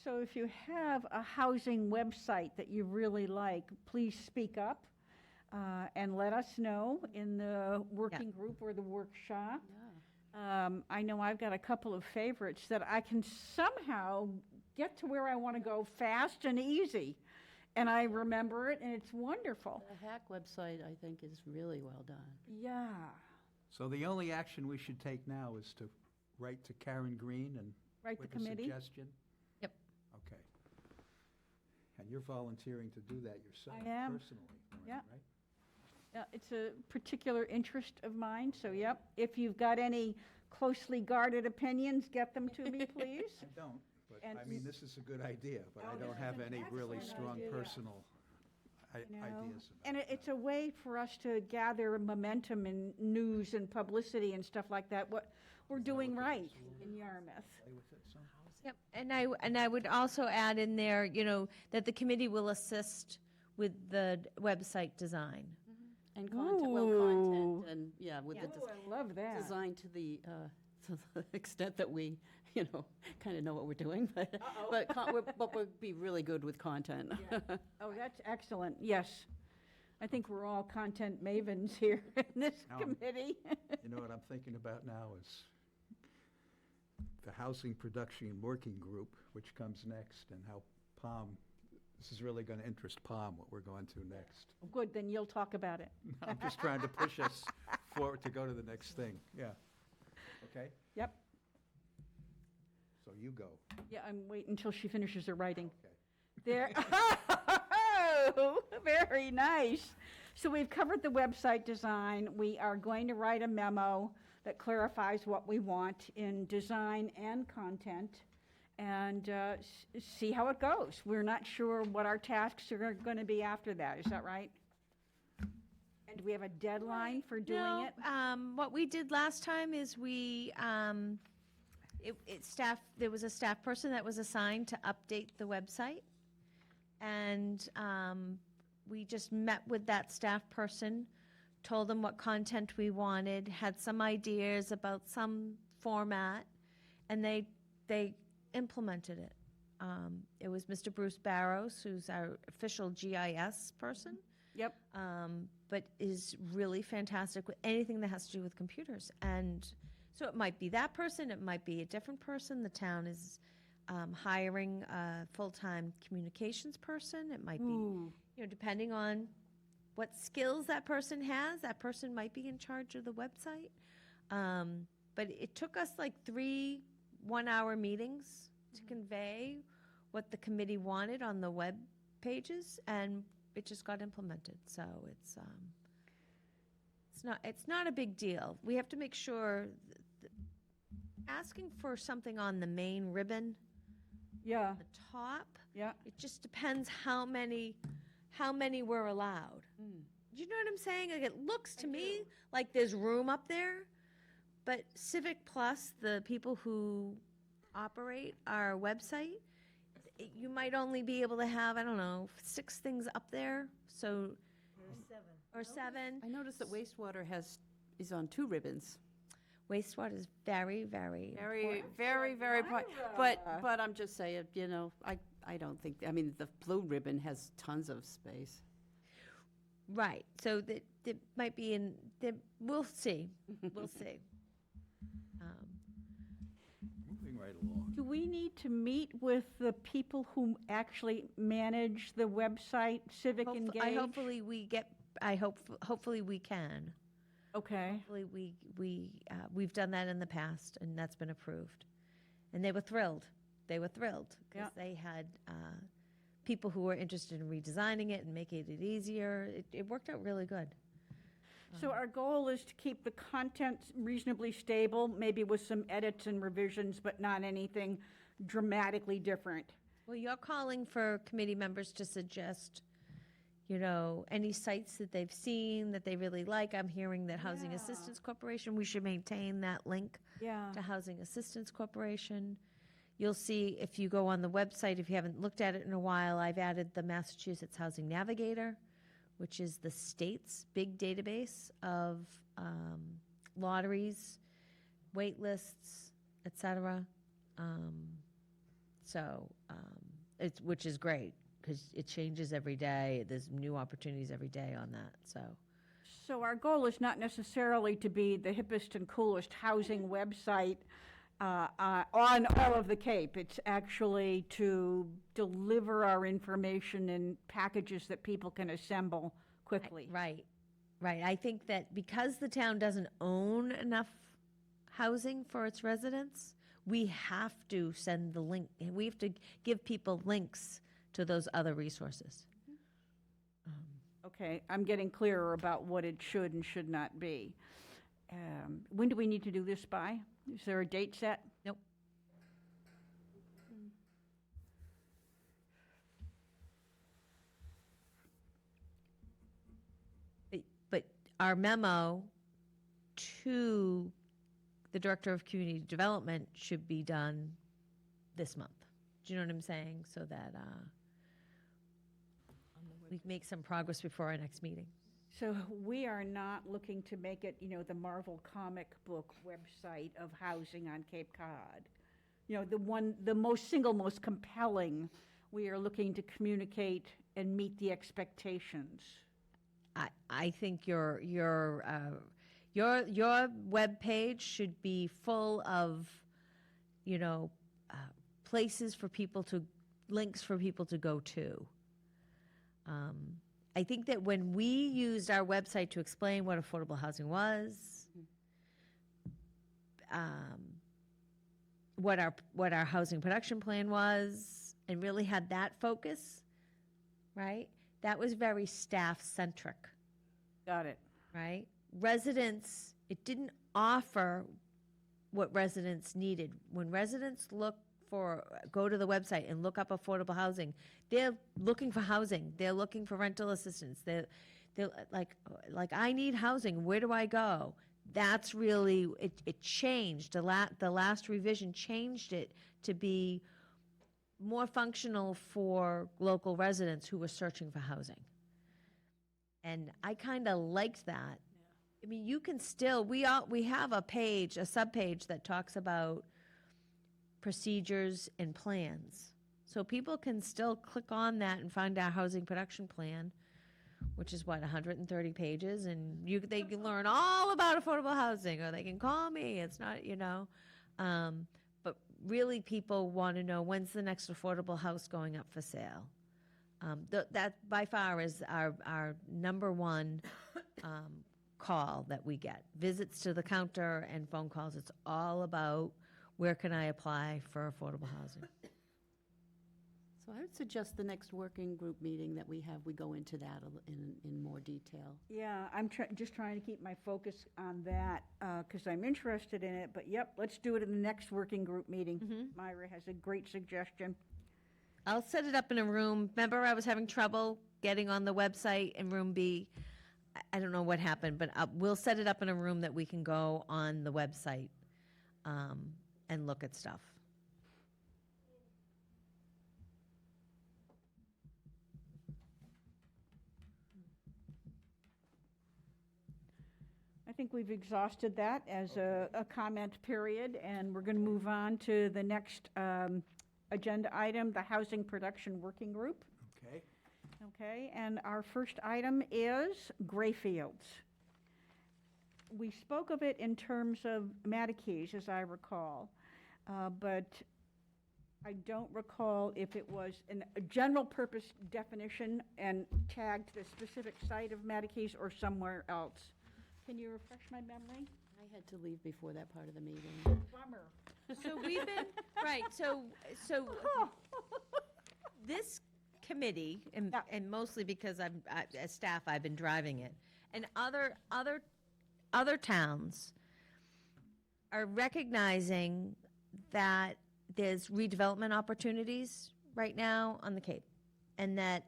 So if you have a housing website that you really like, please speak up and let us know in the working group or the workshop. I know I've got a couple of favorites that I can somehow get to where I want to go fast and easy. And I remember it, and it's wonderful. the hack website, I think, is really well done. Yeah. So the only action we should take now is to write to Karen Green and Right, the with a committee? suggestion? Yep. Okay. And you're volunteering to do that yourself, I am. personally, Lorraine, Yeah. right? Yeah, it's a particular interest of mine, so yep. If you've got any closely guarded opinions, get them to me, please. I don't, but, And- I mean, this is a good idea, but Oh, I this don't is have an any really excellent strong idea. personal You know? ideas And about it's a way for us to gather momentum in news and publicity and stuff like that, what we're doing right in Yarmouth. play with it some? yep, and I would also add in there, that the committee will assist with the website design. And content, Ooh. and, yeah, with the Ooh, I love that. design to the extent that we, kind of know what we're doing, but, but we'll be really good with content. Oh, that's excellent, yes. I think we're all content mavens here in this Now, committee. You know what I'm thinking about now is the Housing Production Working Group, which comes next, and how POM, this is really going to interest POM, what we're going to next. Good, then you'll talk about it. I'm just trying to push us forward to go to the next thing, yeah. Okay? Yep. So you go. Yeah, I'm waiting until she finishes her writing. Okay. There, oh, very nice. So we've covered the website design. We are going to write a memo that clarifies what we want in design and content, and see how it goes. We're not sure what our tasks are going to be after that. Is that right? And do we have a deadline for doing No, it? what we did last time is there was a staff person that was assigned to update the website. And we just met with that staff person, told them what content we wanted, had some ideas about some format, and they implemented it. It was Mr. Bruce Barrows, who's our official GIS person. Yep. But is really fantastic with anything that has to do with computers. And so it might be that person, it might be a different person. The town is hiring a full-time communications person. It might be, Ooh. depending on what skills that person has, that person might be in charge of the website. But it took us like 3 one-hour meetings to convey what the committee wanted on the web pages, and it just got implemented. So it's not a big deal. We have to make sure asking for something on the main ribbon, Yeah, the top, yeah. it just depends how many we're allowed. Do you know what I'm saying? Like, it looks to me like there's room up there, but Civic Plus, the people who operate our website, you might only be able to have, I don't know, 6 things up there, so. Or 7. I noticed that wastewater is on 2 ribbons. Wastewater is very, very Very, very, very, but I'm just saying, I don't think, the blue ribbon has tons of space. right. So that might be we'll see. We'll see. Moving right along. Do we need to meet with the people who actually manage the website, Civic Engage? Hopefully we can. Okay, Hopefully we've done that in the past, and that's been approved. And they were thrilled. They were thrilled Yeah. because they had people who were interested in redesigning it and making it easier. It worked out really good. so our goal is to keep the content reasonably stable, maybe with some edits and revisions, but not anything dramatically different. Well, you're calling for committee members to suggest, any sites that they've seen that they really like. I'm hearing that Housing Assistance Corporation, we should maintain that link Yeah. to Housing Assistance Corporation. You'll see if you go on the website, if you haven't looked at it in a while, I've added the Massachusetts Housing Navigator, which is the state's big database of lotteries, wait lists, et cetera. Which is great, because it changes every day. There's new opportunities every day on that, so. So our goal is not necessarily to be the hippest and coolest housing website on all of the Cape. It's actually to deliver our information in packages that people can assemble quickly. Right. I think that because the town doesn't own enough housing for its residents, we have to send the link, we have to give people links to those other resources. Okay, I'm getting clearer about what it should and should not be. When do we need to do this by? Is there a date set? Nope. But our memo to the Director of Community Development should be done this month. Do you know what I'm saying? So that we make some progress before our next meeting. So we are not looking to make it, the Marvel comic book website of housing on Cape Cod. The single most compelling. We are looking to communicate and meet the expectations. I think your web page should be full of, places for people to, links for people to go to. I think that when we used our website to explain what affordable housing was, what our housing production plan was and really had that focus, right? That was very staff-centric, Got it. right? Residents, it didn't offer what residents needed. When residents go to the website and look up affordable housing, they're looking for housing. They're looking for rental assistance. They're like, I need housing. Where do I go? That's really, it changed. The last revision changed it to be more functional for local residents who were searching for housing. And I kind of liked that. I mean, you can still, we have a subpage that talks about procedures and plans. So people can still click on that and find our housing production plan, which is 130 pages, and they can learn all about affordable housing, or they can call me. It's not, but really people want to know, when's the next affordable house going up for sale? That by far is our number one call that we get. Visits to the counter and phone calls. It's all about, where can I apply for affordable housing? So I would suggest the next working group meeting that we have, we go into that in more detail. Yeah, I'm just trying to keep my focus on that, because I'm interested in it, but yep, let's do it in the next working group meeting. Myra has a great suggestion. I'll set it up in a room. Remember, I was having trouble getting on the website in room B. I don't know what happened, but we'll set it up in a room that we can go on the website and look at stuff. I think we've exhausted that as a comment period, and we're going to move on to the next agenda item, the Housing Production Working Group. Okay. Okay, and our first item is Grayfields. We spoke of it in terms of Matakees, as I recall, but I don't recall if it was a general purpose definition and tagged the specific site of Matakees or somewhere else. Can you refresh my memory? I had to leave before that part of the meeting. Bummer. So we've been, right, so this committee, and mostly because as staff, I've been driving it, and other towns are recognizing that there's redevelopment opportunities right now on the Cape, and that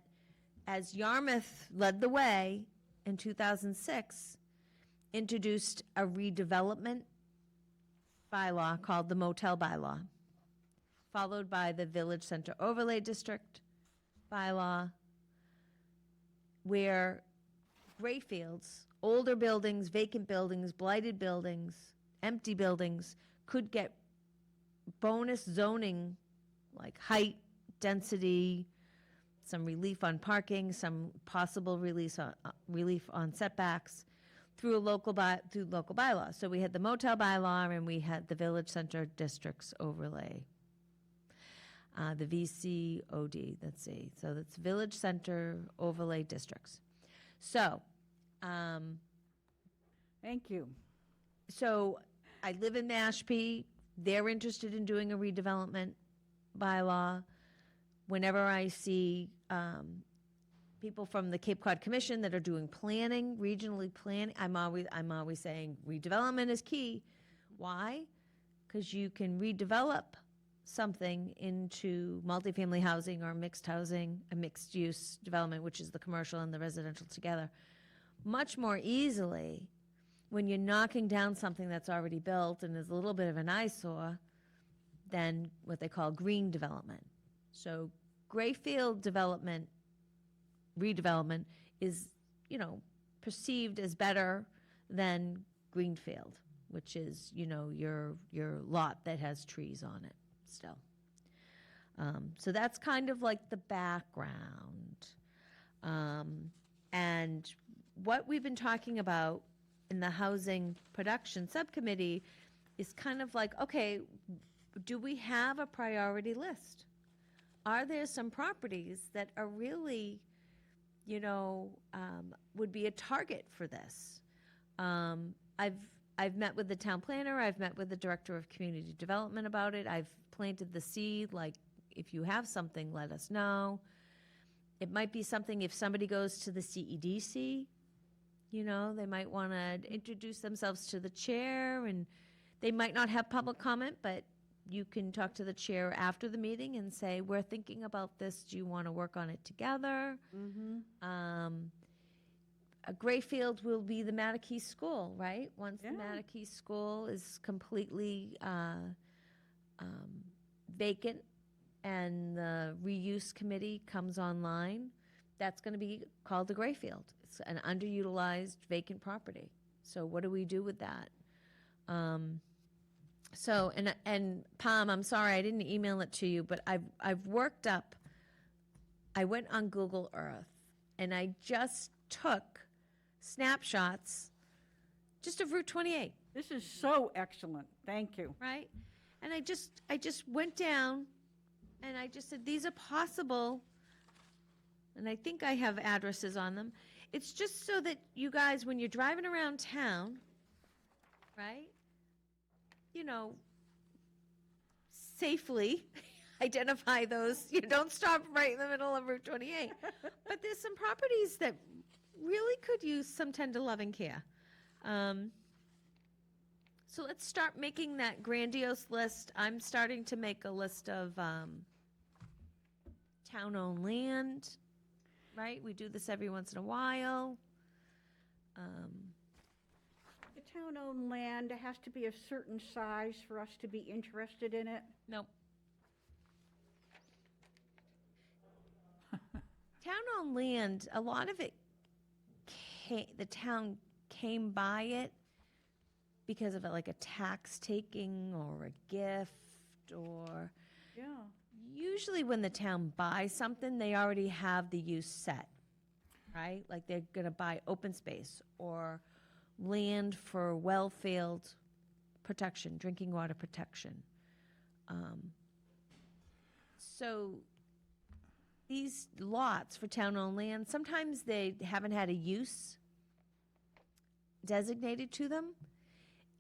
as Yarmouth led the way in 2006, introduced a redevelopment bylaw called the Motel Bylaw, followed by the Village Center Overlay District bylaw, where Grayfields, older buildings, vacant buildings, blighted buildings, empty buildings, could get bonus zoning, like height, density, some relief on parking, some possible relief on setbacks, through local bylaw. So we had the motel bylaw and we had the Village Center Districts overlay. The VCOD, let's see. So that's Village Center Overlay Districts. So, Thank you. so I live in Mashpee. They're interested in doing a redevelopment bylaw. Whenever I see people from the Cape Cod Commission that are doing planning, regionally planning, I'm always saying redevelopment is key. Why? Because you can redevelop something into multifamily housing or mixed housing, a mixed use development, which is the commercial and the residential together, much more easily when you're knocking down something that's already built and is a little bit of an eyesore than what they call green development. So Grayfield development, redevelopment is, perceived as better than Greenfield, which is, your lot that has trees on it still. So that's kind of like the background. And what we've been talking about in the Housing Production Subcommittee is kind of like, okay, do we have a priority list? Are there some properties that are really, would be a target for this? I've I've met with the town planner, I've met with the director of community development about it, I've planted the seed, like, if you have something, let us know. It might be something, if somebody goes to the CEDC, you know, they might want to introduce themselves to the chair, and they might not have public comment, but you can talk to the chair after the meeting and say, we're thinking about this, do you want to work on it together? Grayfield will be the Mattakey School, right? Once the Yeah. Mattakey School is completely vacant and the reuse committee comes online, that's going to be called the Grayfield. It's an underutilized vacant property. So what do we do with that? So, and Pam, I'm sorry, I didn't email it to you, but I've worked up, I went on Google Earth and I just took snapshots just of Route 28, This is so excellent. Thank you. right? And I just went down and I just said, these are possible. And I think I have addresses on them. It's just so that you guys, when you're driving around town, right? You know, safely identify those. You don't stop right in the middle of Route 28. But there's some properties that really could use some tender loving care. So let's start making that grandiose list. I'm starting to make a list of town-owned land, right? We do this every once in a while. The town-owned land has to be a certain size for us to be interested in it. Nope. Town-owned land, a lot of it, the town came by it because of like a tax taking or a gift, or Yeah. usually when the town buys something, they already have the use set, right? Like they're gonna buy open space or land for well field protection, drinking water protection. So these lots for town-owned land, sometimes they haven't had a use designated to them.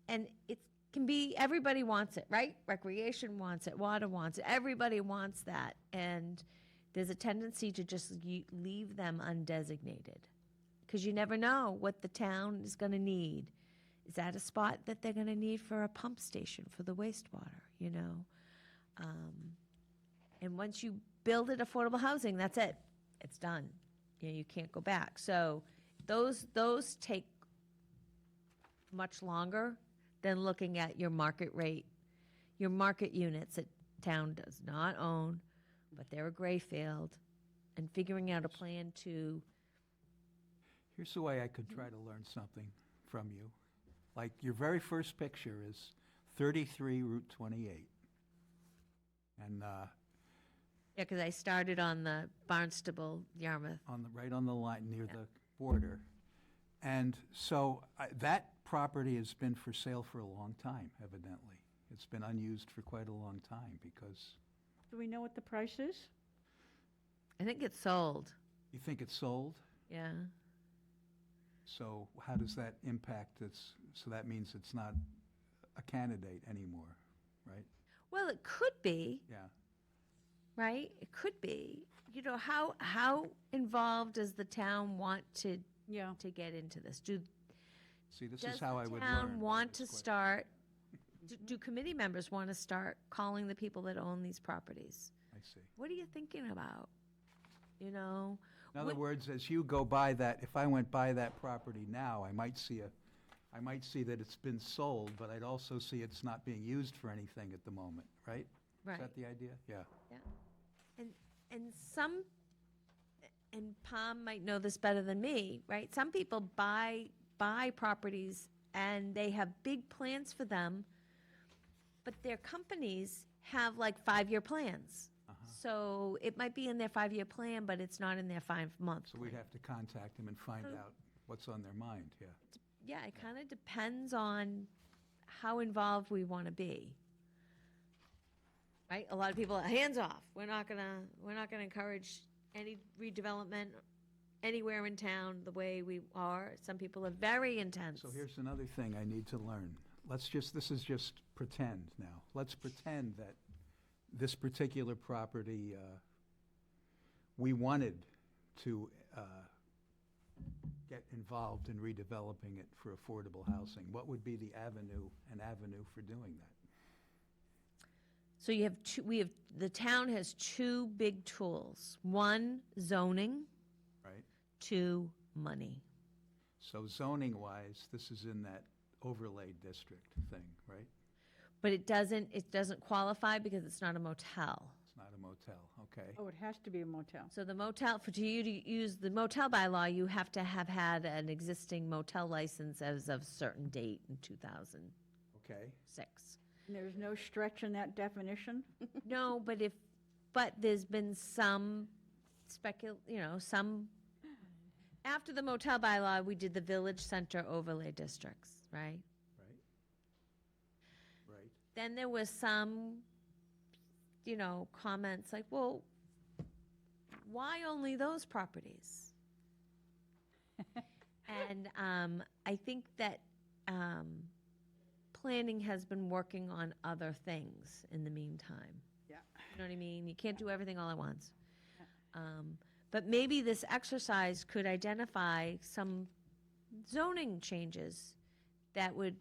And it can be, everybody wants it, right? Recreation wants it, water wants it, everybody wants that. And there's a tendency to just leave them undesignated. Because you never know what the town is going to need. Is that a spot that they're going to need for a pump station for the wastewater, you know? And once you build it affordable housing, that's it. It's done. You know, you can't go back. So those take much longer than looking at your market rate, your market units that town does not own, but they're a gray field, and figuring out a plan to, Here's the way I could try to learn something from you. Like, your very first picture is 33 Route 28. And yeah, because I started on the Barnstable, Yarmouth. right on the line near the border. And so that property has been for sale for a long time, evidently. It's been unused for quite a long time because, Do we know what the price is? I think it's sold, you think it's sold? yeah. So how does that impact its, so that means it's not a candidate anymore, right? Well, it could be, Yeah. right? It could be. You know, how involved does the town want to Yeah. get into this? See, this Does is how I the would town learn. want this to question. start, do committee members want to start calling the people that own these properties? I see. What are you thinking about? You know? In other What- words, as you go by that, if I went by that property now, I might see that it's been sold, but I'd also see it's not being used for anything at the moment, right? Right. Is that the idea? Yeah. And some, and Pam might know this better than me, right? Some people buy properties and they have big plans for them, but their companies have like 5-year plans. So it might be in their 5-year plan, but it's not in their 5-month So plan. we'd have to contact them and find out what's on their mind, yeah. Yeah, it kind of depends on how involved we want to be. Right? A lot of people are hands off. We're not gonna encourage any redevelopment anywhere in town the way we are. Some people are very intense. So here's another thing I need to learn. This is just pretend now. Let's pretend that this particular property, we wanted to get involved in redeveloping it for affordable housing. What would be an avenue for doing that? So you have the town has two big tools. One, zoning, Right? two, money. So zoning-wise, this is in that overlay district thing, right? But it doesn't qualify because it's not a motel. It's not a motel, okay? Oh, it has to be a motel. So the motel, for you to use the motel bylaw, you have to have had an existing motel license as of certain date in 2006. Okay, And there's no stretch in that definition? No, but there's been some after the motel bylaw, we did the village center overlay districts, right? right? Right. Then there was some, comments like, well, why only those properties? And I think that planning has been working on other things in the meantime. Yeah. You know what I mean? You can't do everything all at once. But maybe this exercise could identify some zoning changes that would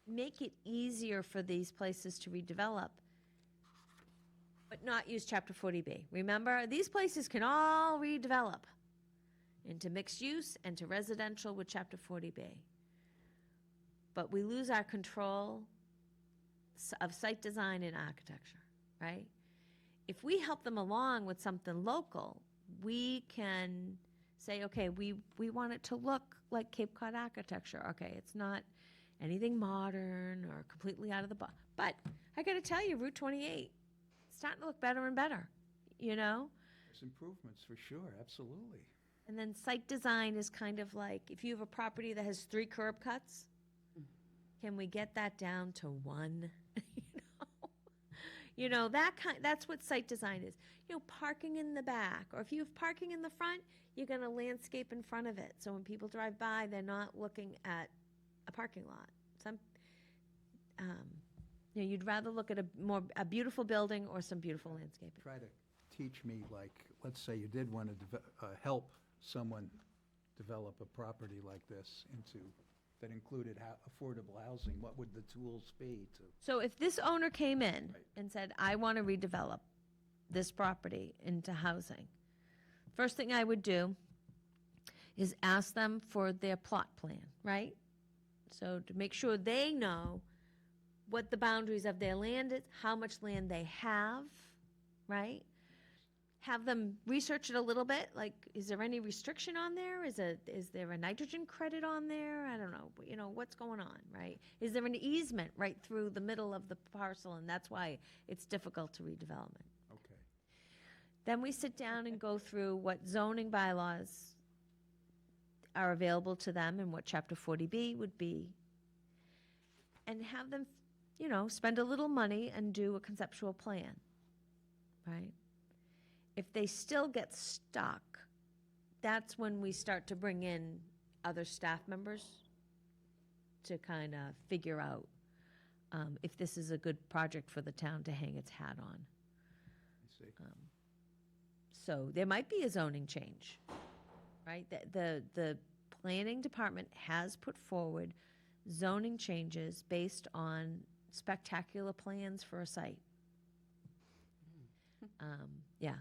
make it easier for these places to redevelop, but not use Chapter 40B. Remember, these places can all redevelop into mixed use and to residential with Chapter 40B. But we lose our control of site design and architecture, right? If we help them along with something local, we can say, okay, we want it to look like Cape Cod architecture. Okay, it's not anything modern or completely out of the box. But I got to tell you, Route 28, it's starting to look better and better, There's improvements for sure, absolutely. And then site design is kind of like, if you have a property that has 3 curb cuts, can we get that down to 1? That's what site design is. Parking in the back, or if you have parking in the front, you're going to landscape in front of it. So when people drive by, they're not looking at a parking lot. You'd rather look at a beautiful building or some beautiful landscaping. Try to teach me, like, let's say you did want to help someone develop a property like this that included affordable housing, what would the tools be to? So if this owner came in Right. and said, I want to redevelop this property into housing, first thing I would do is ask them for their plot plan, right? So to make sure they know what the boundaries of their land is, how much land they have, right? Have them research it a little bit, like, is there any restriction on there? Is there a nitrogen credit on there? I don't know, what's going on, right? Is there an easement right through the middle of the parcel, and that's why it's difficult to redevelopment? Okay. Then we sit down and go through what zoning bylaws are available to them and what Chapter 40B would be, and have them, spend a little money and do a conceptual plan, right? If they still get stuck, that's when we start to bring in other staff members to kind of figure out if this is a good project for the town to hang its hat on. I see. So there might be a zoning change, right? The planning department has put forward zoning changes based on spectacular plans for a site. Yeah.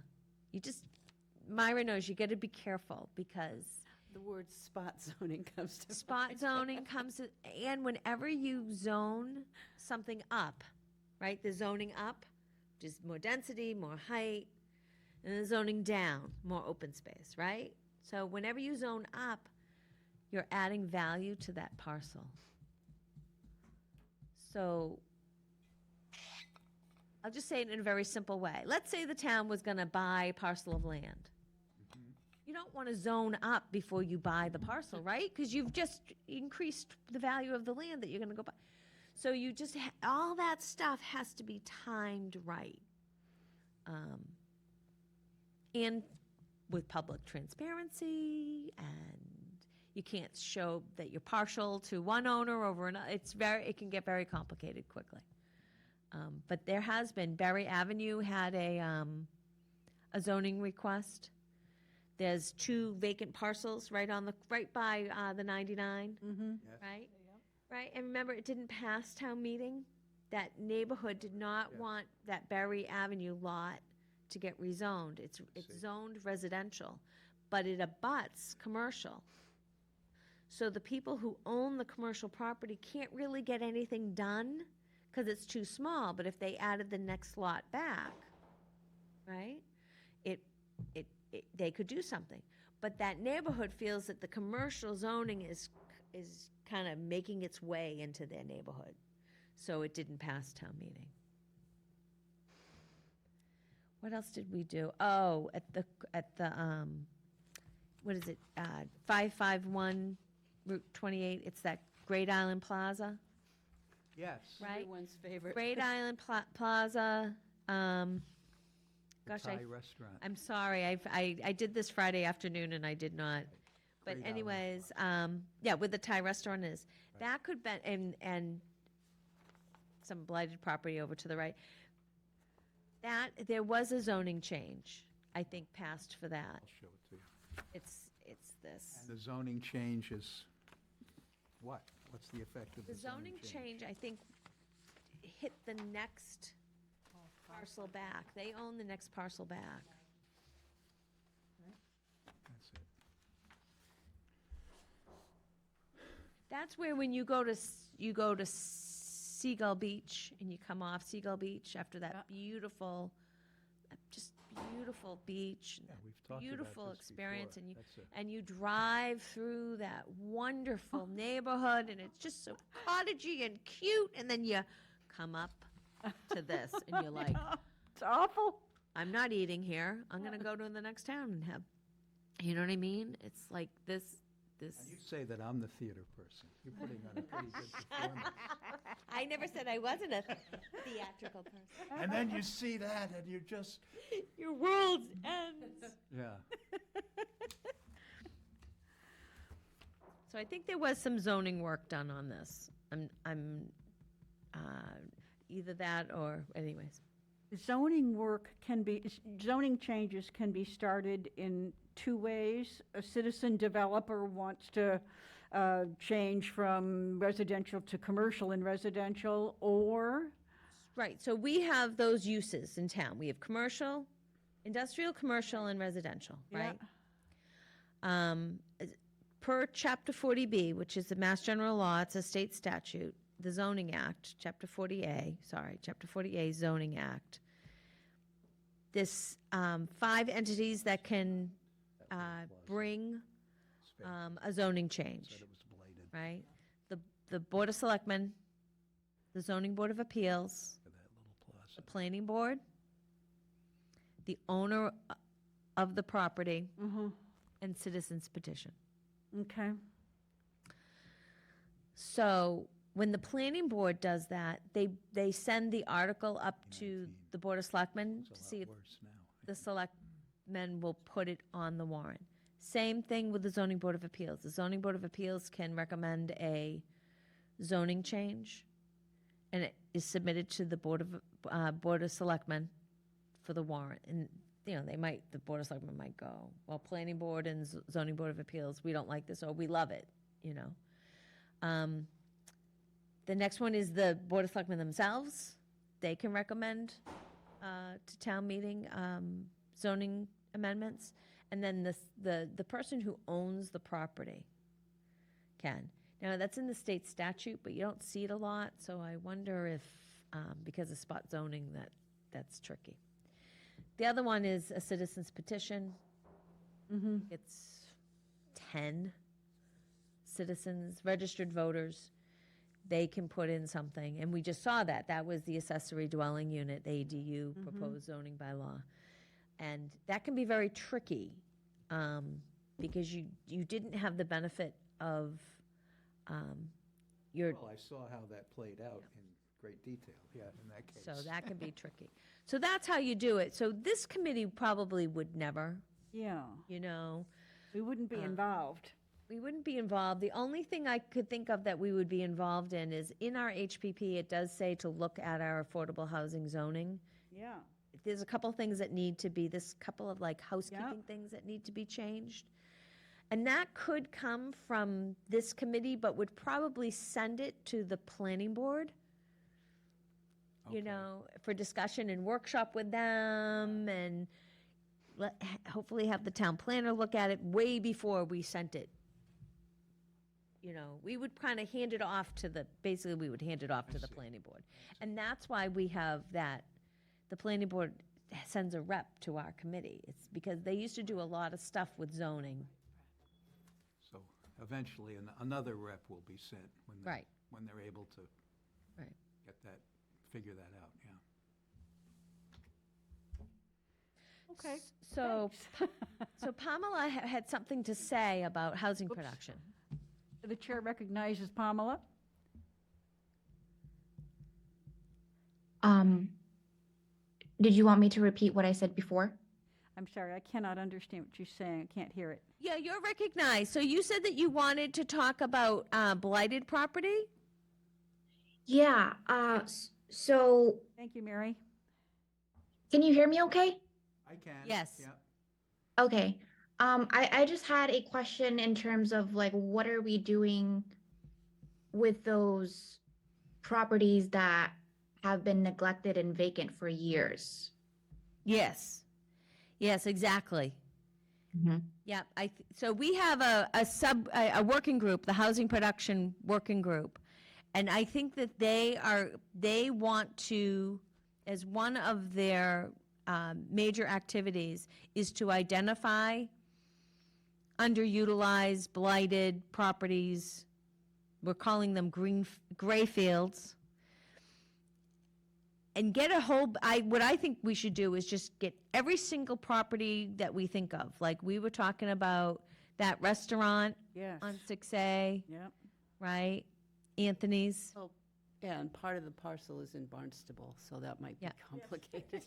Myra knows you got to be careful because The word spot zoning comes to spot zoning comes, and whenever you zone something up, right, the zoning up, which is more density, more height, and the zoning down, more open space, right? So whenever you zone up, you're adding value to that parcel. So I'll just say it in a very simple way. Let's say the town was going to buy a parcel of land. You don't want to zone up before you buy the parcel, right? Because you've just increased the value of the land that you're going to go buy. So you just, all that stuff has to be timed right. And with public transparency, and you can't show that you're partial to one owner over another. It can get very complicated quickly. But there has been, Berry Avenue had a zoning request. There's 2 vacant parcels right by the 99, Yes. right? Right, and remember, it didn't pass town meeting? That neighborhood did not Yeah. want that Berry Avenue lot to get rezoned. It's See. zoned residential, but it abuts commercial. So the people who own the commercial property can't really get anything done because it's too small, but if they added the next lot back, right, they could do something. But that neighborhood feels that the commercial zoning is kind of making its way into their neighborhood. So it didn't pass town meeting. What else did we do? Oh, at the what is it, 551 Route 28, it's that Great Island Plaza, Yes. right? Everyone's favorite. Great Island Plaza, The gosh, Thai restaurant. I'm sorry, I did this Friday afternoon and I did not. But Great Island anyways, yeah, where the Thai restaurant is. That could be, and some blighted property over to the right. That, there was a zoning change, I think, passed for that. I'll show it to you. It's this. And the zoning change is what? What's the effect of The the zoning zoning change? change, I think, hit the next parcel back. They own the next parcel back. That's it. That's where when you go to Seagull Beach and you come off Seagull Beach after that beautiful, just beautiful beach, Yeah, we've talked about beautiful this experience, before. and That's it. you drive through that wonderful neighborhood, and it's just so cottagey and cute, and then you come up to this, and you're like, It's awful. I'm not eating here. I'm gonna go to the next town and have, you know what I mean? It's like this. And you say that I'm the theater person. You're putting on a pretty good performance. I never said I wasn't a theatrical person. And then you see that and you just, Your world ends. yeah. So I think there was some zoning work done on this. I'm either that or, anyways. Zoning changes can be started in 2 ways. A citizen developer wants to change from residential to commercial in residential, or, Right, so we have those uses in town. We have commercial, industrial, commercial, and residential, Yeah. right? Per Chapter 40B, which is the Mass General Law, it's a state statute, the Zoning Act, Chapter 40A Zoning Act. This 5 entities that can bring a zoning change, Said it was blighted right? The Board of Selectmen, the Zoning Board of Appeals, for that little the plaza. Planning Board, the owner of the property, and citizens petition. okay, So when the Planning Board does that, they send the article up to 19. the Board of Selectmen to It's see a if lot worse now. the selectmen will put it on the warrant. Same thing with the Zoning Board of Appeals. The Zoning Board of Appeals can recommend a zoning change, and it is submitted to the Board of Selectmen for the warrant. And, you know, the Board of Selectmen might go, well, Planning Board and Zoning Board of Appeals, we don't like this, or we love it, you know. The next one is the Board of Selectmen themselves. They can recommend to town meeting zoning amendments. And then the person who owns the property can. Now, that's in the state statute, but you don't see it a lot, so I wonder if, because of spot zoning, that's tricky. The other one is a citizen's petition. It's 10 citizens, registered voters. They can put in something, and we just saw that. That was the accessory dwelling unit, the ADU, proposed zoning bylaw. And that can be very tricky, because you didn't have the benefit of your, Well, I saw how that played out in great detail, yeah, in that case. so that can be tricky. So that's how you do it. So this committee probably would never Yeah, you know? we wouldn't be Uh, involved. We wouldn't be involved. The only thing I could think of that we would be involved in is in our HPP, it does say to look at our affordable housing zoning. Yeah, There's a couple things that need to be, this couple of like housekeeping things that need to be changed. And that could come from this committee, but would probably send it to the planning board, you Okay. know, for discussion and workshop with them and hopefully have the town planner look at it way before we sent it. You know, we would kind of hand it off to basically we would hand it off to the see. planning board. And that's why we have that, the planning board sends a rep to our committee. It's because they used to do a lot of stuff with zoning. So eventually, another rep will be sent when Right. when they're able to Right. figure that out, yeah. okay. So, thanks. so Pamela had something to say about housing production. The chair recognizes Pamela. Did you want me to repeat what I said before? I'm sorry, I cannot understand what you're saying. I can't hear it. Yeah, you're recognized. So you said that you wanted to talk about blighted property? Yeah, so Thank you, Mary. can you hear me okay? I can. Yes. Yeah. Okay. I just had a question in terms of like, what are we doing with those properties that have been neglected and vacant for years? Yes. Yes, exactly. Yeah, so we have a working group, the Housing Production Working Group. And I think that they want to, as one of their major activities, is to identify underutilized, blighted properties. We're calling them gray fields. And get what I think we should do is just get every single property that we think of. Like we were talking about that restaurant Yes. on 6A, Yep. right? Anthony's. Oh, yeah, and part of the parcel is in Barnstable, so that might be Yeah. complicated.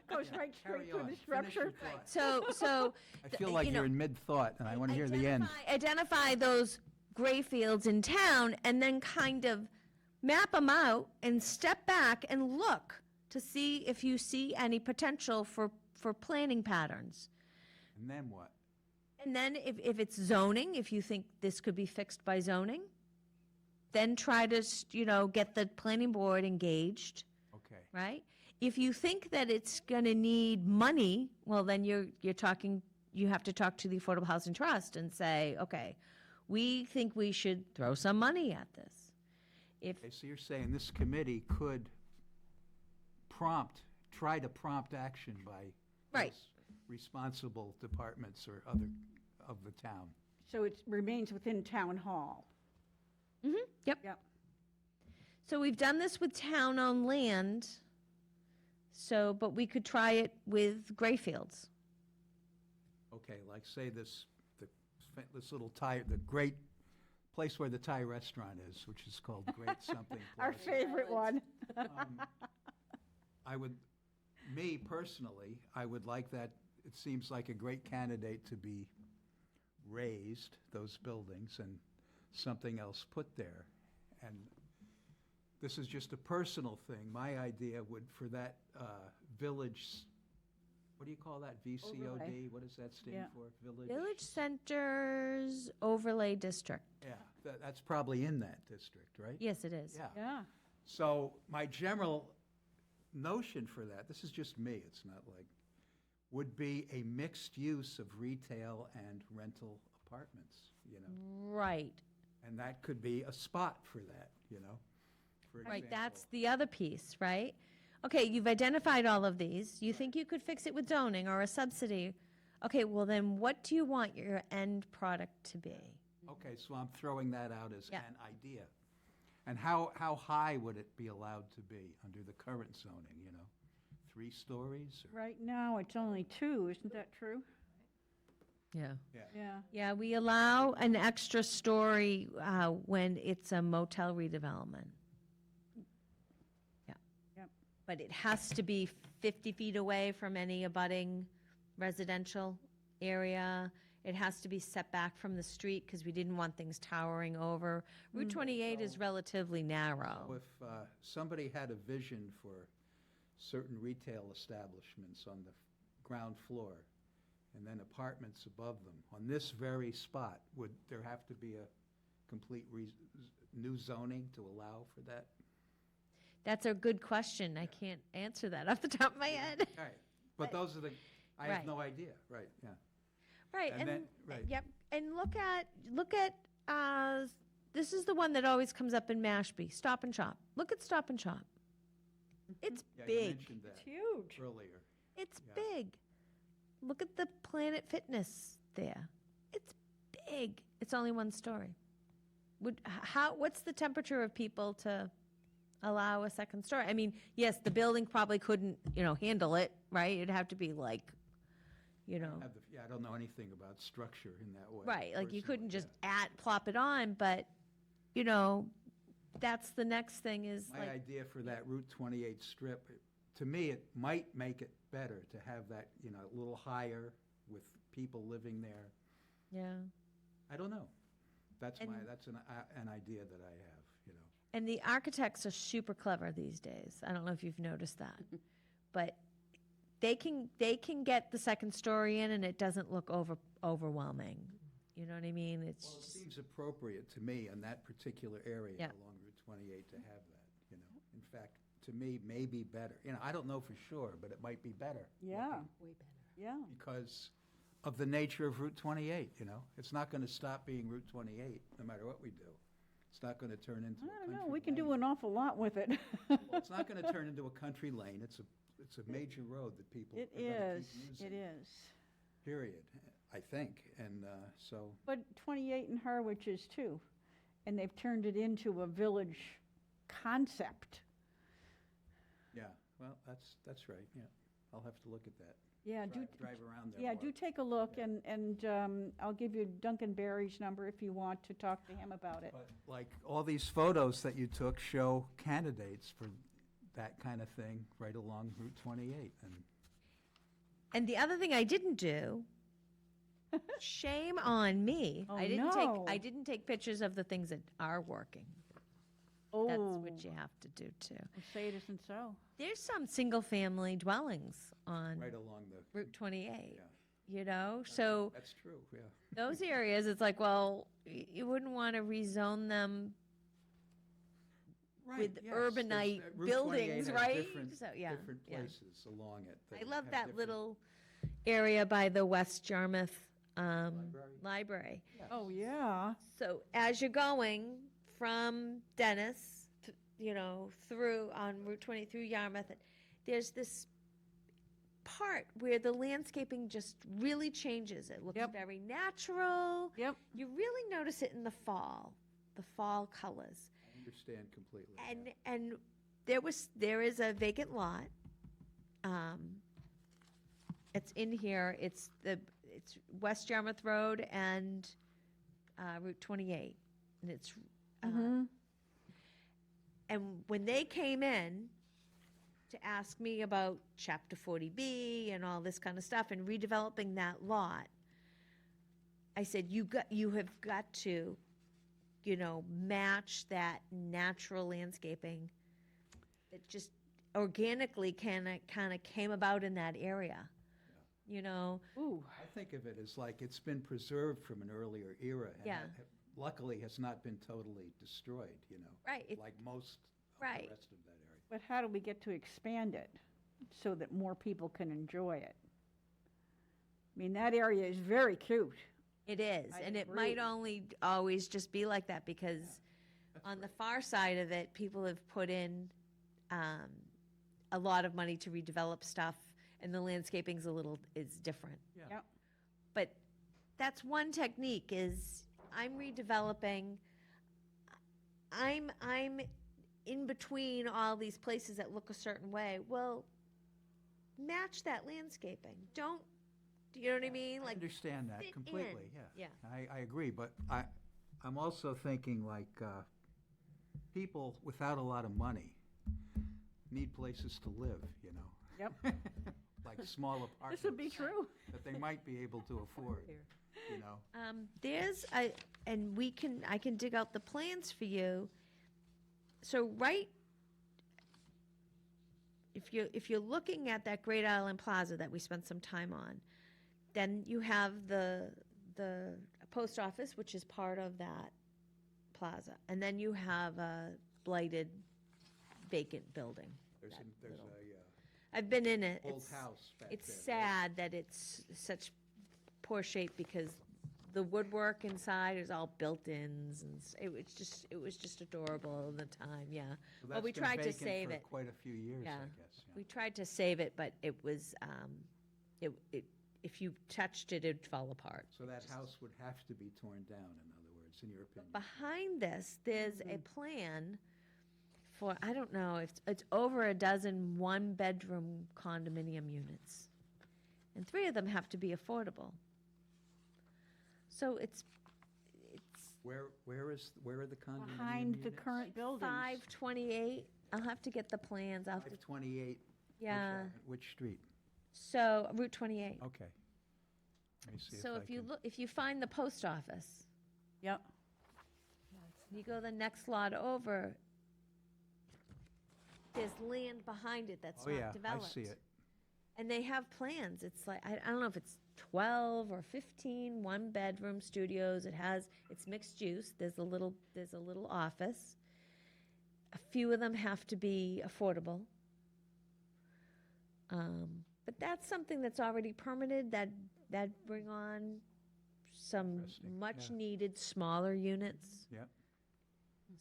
Goes Yeah, right carry straight through on. the Finish structure. your thought. So I feel like you know, you're in mid-thought, and I want to hear the end. Identify those gray fields in town and then kind of map them out and step back and look to see if you see any potential for planning patterns. And then what? And then if it's zoning, if you think this could be fixed by zoning, then try to, get the planning board engaged, Okay. right? If you think that it's going to need money, well, then you have to talk to the Affordable Housing Trust and say, okay, we think we should throw some money at this. Okay, so you're saying this committee could try to prompt action by Right. those responsible departments or other of the town. So it remains within town hall. Yep. Yep. So we've done this with town-owned land, but we could try it with gray fields. Okay, like say this little the great place where the Thai restaurant is, which is called Great Something Our Plaza. favorite one. Me personally, I would like that, it seems like a great candidate to be raised, those buildings, and something else put there. And this is just a personal thing. My idea would, for that village, what do you call that, VCOD? Overlay. What does that stand Yeah. for? Village Centers Overlay District. Yeah, that's probably in that district, right? Yes, it is. Yeah. Yeah. So my general notion for that, this is just me, it's not like, would be a mixed use of retail and rental apartments, Right, And that could be a spot for that, for right, example. that's the other piece, right? Okay, you've identified all of these. You think you could fix it with zoning or a subsidy. Okay, well then what do you want your end product to be? Okay, so I'm throwing that out as Yeah. an idea. And how high would it be allowed to be under the current zoning, 3 stories? Or? Right now, it's only 2, isn't that true? Yeah. Yeah. Yeah, we allow an extra story when it's a motel redevelopment. Yeah. Yep. But it has to be 50 feet away from any abutting residential area. It has to be set back from the street because we didn't want things towering over. Route 28 is relatively So narrow. if somebody had a vision for certain retail establishments on the ground floor and then apartments above them, on this very spot, would there have to be a complete new zoning to allow for that? That's a good question. I can't answer that off the top of my head. All right, but those are the, I have Right. no idea, right, yeah. Right, And and, then- right. yep, and look at, this is the one that always comes up in Mashpee, Stop and Shop. Look at Stop and Shop. It's Yeah, you big. mentioned that Huge. earlier. It's Yeah. big. Look at the Planet Fitness there. It's big. It's only one story. What's the temperature of people to allow a second story? I mean, yes, the building probably couldn't, handle it, right? It'd have to be like, I don't know anything about structure in that way. right, like you couldn't personally, just plop it on, but, that's the next thing is My like, idea for that Route 28 strip, to me, it might make it better to have that, a little higher with people living there. yeah. I don't know. That's And- that's an idea that I have. And the architects are super clever these days. I don't know if you've noticed that. But they can get the second story in and it doesn't look overwhelming. You know what I mean? It's Well, it just, seems appropriate to me in that particular area Yeah. along Route 28 to have that. In fact, to me, maybe better. I don't know for sure, but it might be better. Yeah. Yeah. Because of the nature of Route 28, It's not going to stop being Route 28, no matter what we do. It's not going to turn into a I country don't know, we can lane. do an awful lot with it. Well, it's not going to turn into a country lane. It's a major road that people It are going to is, keep it using. is. Period, I think. And so, But 28 in Harwich is too, and they've turned it into a village concept. yeah, well, that's right, yeah. I'll have to look at that. Yeah, do, Drive around there yeah, more. do take a look, Yeah. and I'll give you Duncan Barry's number if you want to talk to him about it. But like, all these photos that you took show candidates for that kind of thing right along Route 28. and the other thing I didn't do, shame on me. Oh, I no. didn't take pictures of the things that are working. Oh, That's what you have to do too. say it isn't so. There's some single-family dwellings on Right along the, Route 28, Yeah. so that's true, yeah. those areas, it's like, well, you wouldn't want to rezone them Right, with yes, urbanite there's- Route 28 buildings, has right? different- So, yeah, Different yeah. places along it. I have love that different- little area by the West Yarmouth Library? Library. Oh, yeah. So as you're going from Dennis, through on Route 20 through Yarmouth, there's this part where the landscaping just really changes. It looks Yep. very natural. Yep. You really notice it in the fall colors. I understand completely. yeah. And there is a vacant lot. It's in here. It's West Yarmouth Road and Route 28, and it's. And when they came in to ask me about Chapter 40B and all this kind of stuff and redeveloping that lot, I said, you have got to, match that natural landscaping that just organically kind of came about in that area. Ooh, I think of it as like it's been preserved from an earlier era. and Yeah. Luckily, has not been totally destroyed, Right, like most of Right. the rest of that area. but how do we get to expand it so that more people can enjoy it? I mean, that area is very cute. it is, I and it might agree. only always just be like that because on the far side of it, people have put in a lot of money to redevelop stuff, and the landscaping's is different. Yeah. Yep. But that's one technique is I'm redeveloping, I'm in between all these places that look a certain way. Well, match that landscaping. Don't, do you know what I mean? I Like, understand that fit completely, in. yeah. Yeah. I agree, but I'm also thinking like, people without a lot of money need places to live, Yep. Like small apartments. This would be true. That that they might be able to afford, you know? And I can dig out the plans for you. So if you're looking at that Great Island Plaza that we spent some time on, then you have the post office, which is part of that plaza. And then you have a blighted vacant building. There's I've been in it. a old It's- house back there. It's right? sad that it's such poor shape because the woodwork inside is all built-ins and it was just adorable in the time, yeah. So Well, we that's been tried to vacant save for it. quite a few years, I Yeah. guess. We tried to save it, but it was, if you touched it, it'd fall apart. So that house would have to be torn down, in other words, in your opinion? Behind this, there's a plan for, I don't know, if it's over a dozen one-bedroom condominium units. And 3 of them have to be affordable. So it's Where are the condominium Behind the units? current buildings. 528. I'll have to get the plans. I'll have to, 528. yeah. Which street? So Route 28. Okay. Let me see So I if you can- look, if you find the post office, Yep. you go the next lot over, there's land behind it that's Oh, yeah, not developed. I see it. And they have plans. It's like, I don't know if it's 12 or 15 one-bedroom studios. It's mixed use. There's a little office. A few of them have to be affordable. But that's something that's already permitted, that bring on some Interesting, yeah. much-needed smaller units. Yep.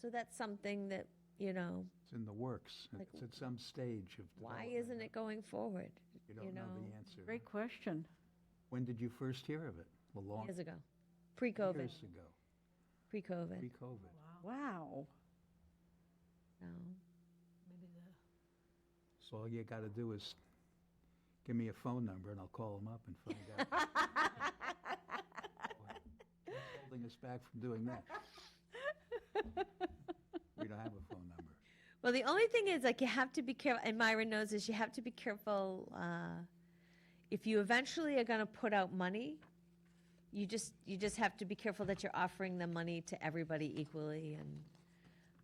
So that's something that, you know, It's in the works. Like, It's at some stage of why development. isn't it going forward? You don't know know, the answer. Great question. When did you first hear of it? A long Years ago, pre-COVID, years ago, pre-COVID. pre-COVID. Wow. So, So all you got to do is give me a phone number and I'll call them up and find out. What's holding us back from doing that? We don't have a phone number. well, the only thing is, like, you have to be careful, and Myron knows this, you have to be careful, if you eventually are gonna put out money, you just have to be careful that you're offering the money to everybody equally, and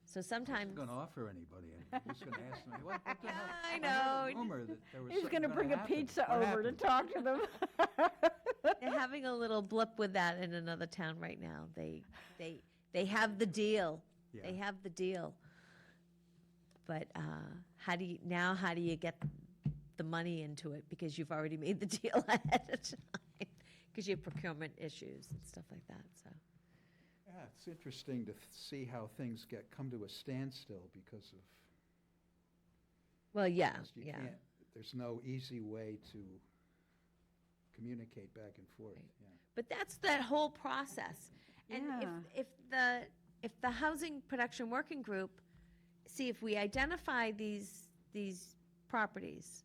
so sometimes. Who's going to offer anybody anything? Who's going to ask me, what the hell? I heard know. a rumor that there was He's something going to bring a happen. pizza What over to happened? talk to them. They're having a little blip with that in another town right now. They have the deal. They Yeah. have the deal. But how do you get the money into it? Because you've already made the deal ahead of time. Because you have procurement issues and stuff like that, so. Yeah, it's interesting to see how things come to a standstill because of, Well, yeah, because you yeah. can't, there's no easy way to communicate back and forth, Right. yeah. But that's that whole process. And Yeah. if the Housing Production Working Group, see, if we identify these properties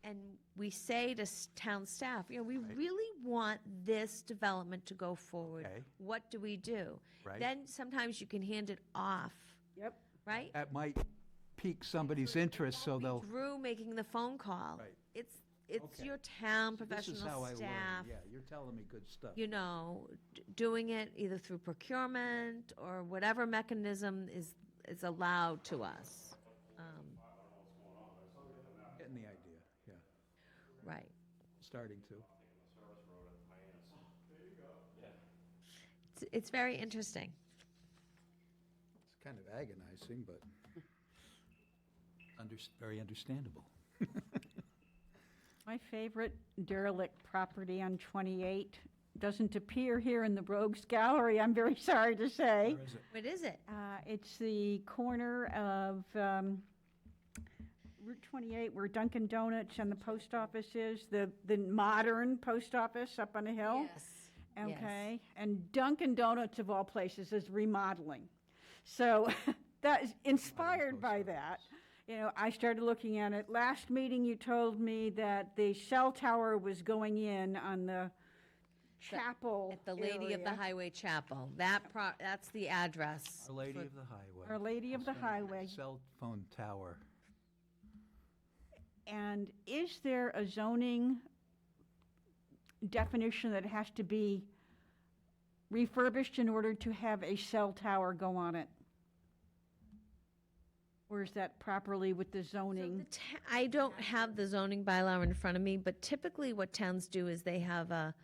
and we say to town staff, you know, we Right. really want this development to go forward. Okay. What do we do? Right. Then sometimes you can hand it off, Yep. right? That might pique somebody's interest, so they'll, Drew making the phone call. Right. It's Okay. your town this is how professional I staff. learn, yeah, you're telling me good stuff. You know, doing it either through procurement or whatever mechanism is allowed to us. Getting the idea, yeah, Right. starting to. It's very interesting. It's kind of agonizing, but very understandable. My favorite derelict property on 28 doesn't appear here in the Rogues Gallery, I'm very sorry to say. Where is it? What is it? It's the corner of Route 28 where Dunkin' Donuts and the post office is, the modern post office up on a hill. Yes. Okay, and Dunkin' Donuts of all places is remodeling. So that is inspired by that. You know, I started looking at it. Last meeting, you told me that the cell tower was going in on the chapel At the Lady of the area. Highway Chapel. That's the address. Our Lady for- of the Highway. Our Lady of the Highway. Cell phone tower. And is there a zoning definition that it has to be refurbished in order to have a cell tower go on it? Or is that properly with the So zoning? I don't have the zoning bylaw in front of me, but typically what towns do is they have a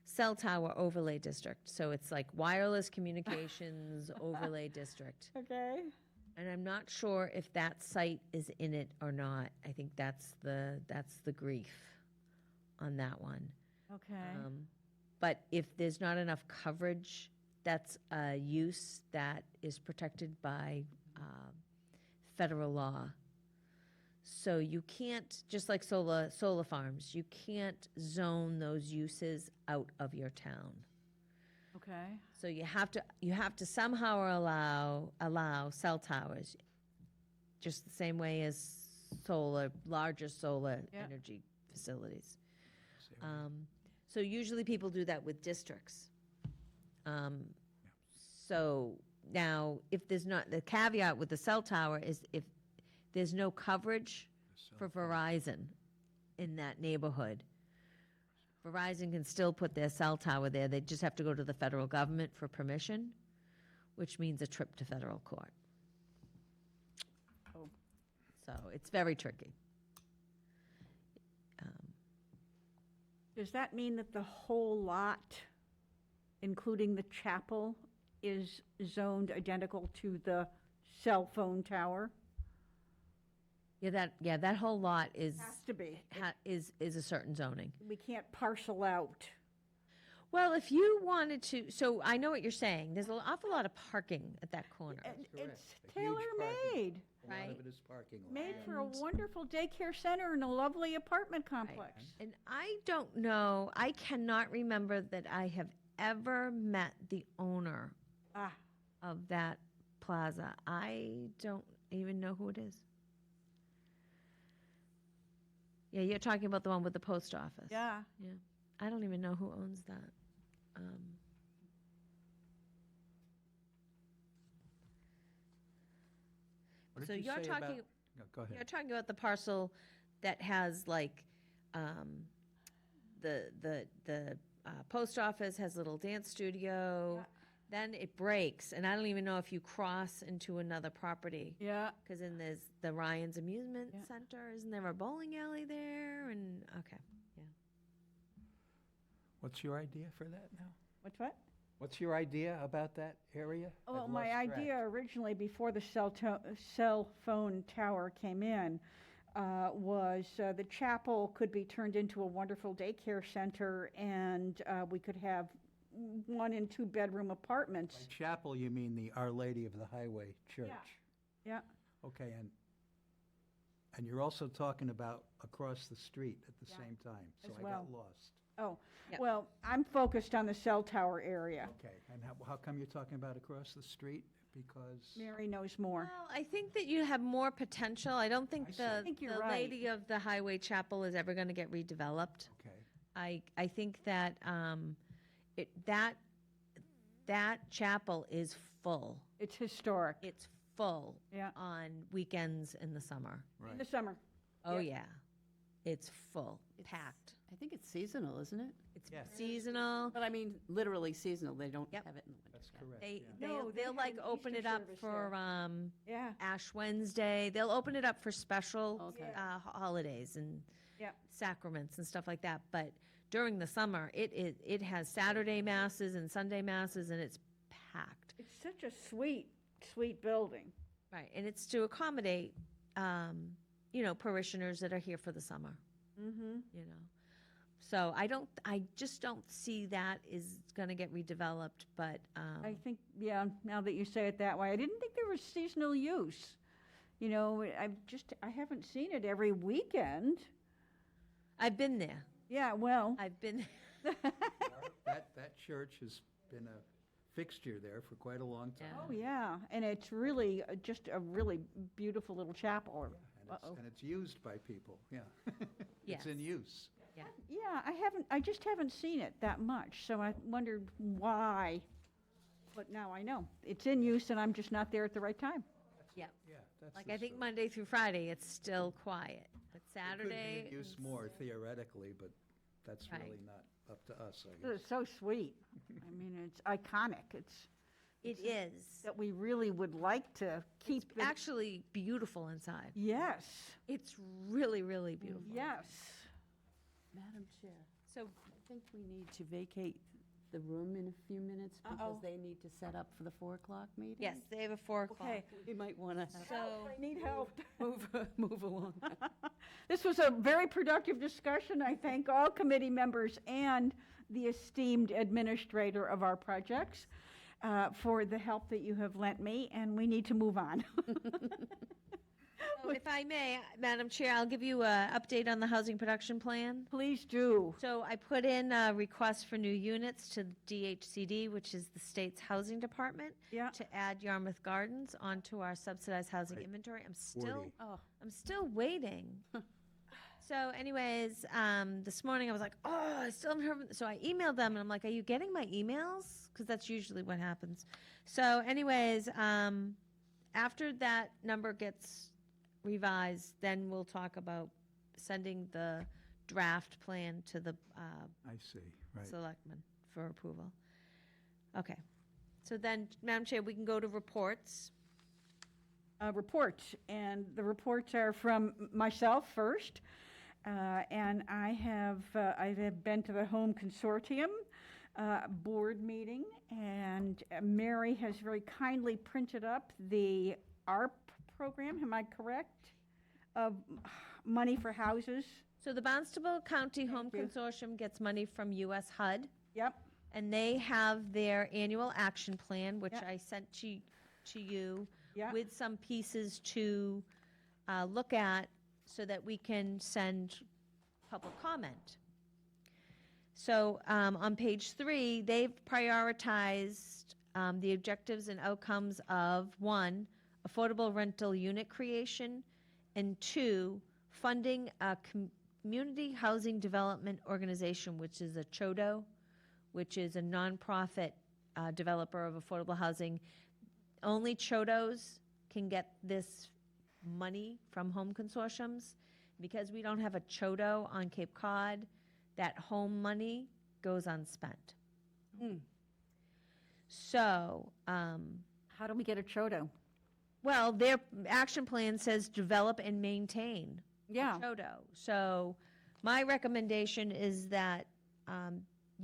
cell tower overlay district. So it's like wireless communications overlay district. Okay. And I'm not sure if that site is in it or not. I think that's the grief on that one. Okay. But if there's not enough coverage, that's a use that is protected by federal law. So you can't, just like solar farms, you can't zone those uses out of your town. Okay. So you have to somehow allow cell towers, just the same way as larger solar Yeah. energy facilities. So usually people do that with districts. So now, if there's not, the caveat with the cell tower is if there's no coverage for Verizon in that neighborhood, Verizon can still put their cell tower there. They just have to go to the federal government for permission, which means a trip to federal court. Oh. So it's very tricky. Does that mean that the whole lot, including the chapel, is zoned identical to the cell phone tower? That whole lot is, Has to be. is a certain zoning. We can't parcel out. Well, if you wanted to, so I know what you're saying. There's an awful lot of parking at that corner. And correct. it's A huge parking- tailor-made, A lot Right. of it is parking lot. made for a And- wonderful daycare center and a lovely apartment complex. And I don't know, I cannot remember that I have ever met the owner Ah, of that plaza. I don't even know who it is. Yeah, you're talking about the one with the post office. yeah. Yeah. I don't even know who owns that. What did So you you're say about- talking, No, go ahead. you're talking about the parcel that has like, the post office has a little dance studio. Then it breaks, and I don't even know if you cross into another property. Yeah. Because then there's the Ryan's Amusement Yeah. Center. Isn't there a bowling alley there? And, okay, yeah. What's your idea for that now? What's what? What's your idea about that area? Well, I've my lost track. idea originally, before the cell phone tower came in, was the chapel could be turned into a wonderful daycare center, and we could have 1 and 2 bedroom apartments. By chapel, you mean the Our Lady of the Highway Church? Yeah. Okay, and you're also talking about across the street at the Yeah, same time, so as I well. got lost. Oh, Yep. well, I'm focused on the cell tower area. Okay, and how come you're talking about across the street? Because, Mary knows more. Well, I think that you have more potential. I don't think I see. the, I think you're the right. Lady of the Highway Chapel is ever going to get redeveloped. okay, I think that that chapel is full. It's historic. It's full Yeah. on weekends in the summer. In the right. summer. Oh, Yeah. yeah. It's full, It's- packed. I think it's seasonal, isn't it? It's Yeah. seasonal. But I mean, literally seasonal, they don't Yep. have it in the winter. That's correct. They, yeah. No, they they'll have like an open Easter it up service for, Yeah. Ash Wednesday. They'll open it up for special Okay. holidays and Yeah. sacraments and stuff like that. But during the summer, it has Saturday masses and Sunday masses, and it's packed. It's such a sweet, sweet building. Right, and it's to accommodate, parishioners that are here for the summer. Mm-hmm. So I just don't see that is going to get redeveloped, but, I think, yeah, now that you say it that way, I didn't think there was seasonal use. I haven't seen it every weekend. I've been there. Yeah, well, I've been, That church has been a fixture there for quite a long time. Yeah. oh, yeah, and it's really just a really beautiful little chapel. And it's used by people, yeah. It's in Yes. use. Yeah, I just haven't seen it that much, so I wondered why. But now I know. It's in use and I'm just not there at the right time. Yep. Yeah, that's Like the I think story. Monday through Friday, it's still quiet. But It could be Saturday. in use more theoretically, but that's Right. really not up to us, I guess. It's so sweet. I mean, it's iconic. It's It is. that we really would like to keep it. Actually beautiful inside. Yes, It's really, really beautiful. yes. Madam Chair, So, I think we need to vacate the room in a few minutes because Uh-oh. they need to set up for the 4 o'clock meeting. yes, they have a 4 o'clock. Okay, We might want to So, I need help. move along. This was a very productive discussion. I thank all committee members and the esteemed administrator of our projects for the help that you have lent me, and we need to move on. so if I may, Madam Chair, I'll give you an update on the housing production plan. Please do. So I put in a request for new units to DHCD, which is the state's housing department, Yeah. to add Yarmouth Gardens onto our subsidized housing Right. inventory. 40. I'm still waiting. So anyways, this morning I was like, oh, I still haven't heard. So I emailed them and I'm like, are you getting my emails? Because that's usually what happens. So anyways, after that number gets revised, then we'll talk about sending the draft plan to the I see, right. selectmen for approval. Okay. So then, Madam Chair, we can go to reports. Report, and the reports are from myself first. And I have been to the Home Consortium board meeting, and Mary has very kindly printed up the ARP program, am I correct? Of money for houses. So the Barnstable County Home you. Consortium gets money from US HUD, Yep, and they have their annual action plan, which Yep. I sent to you yep. with some pieces to look at so that we can send public comment. So on page 3, they've prioritized the objectives and outcomes of 1, affordable rental unit creation, and 2, funding a community housing development organization, which is a CHODO, which is a nonprofit developer of affordable housing. Only CHODOs can get this money from home consortiums. Because we don't have a CHODO on Cape Cod, that home money goes unspent. So, How do we get a CHODO? well, their action plan says develop and maintain Yeah, CHODO. So my recommendation is that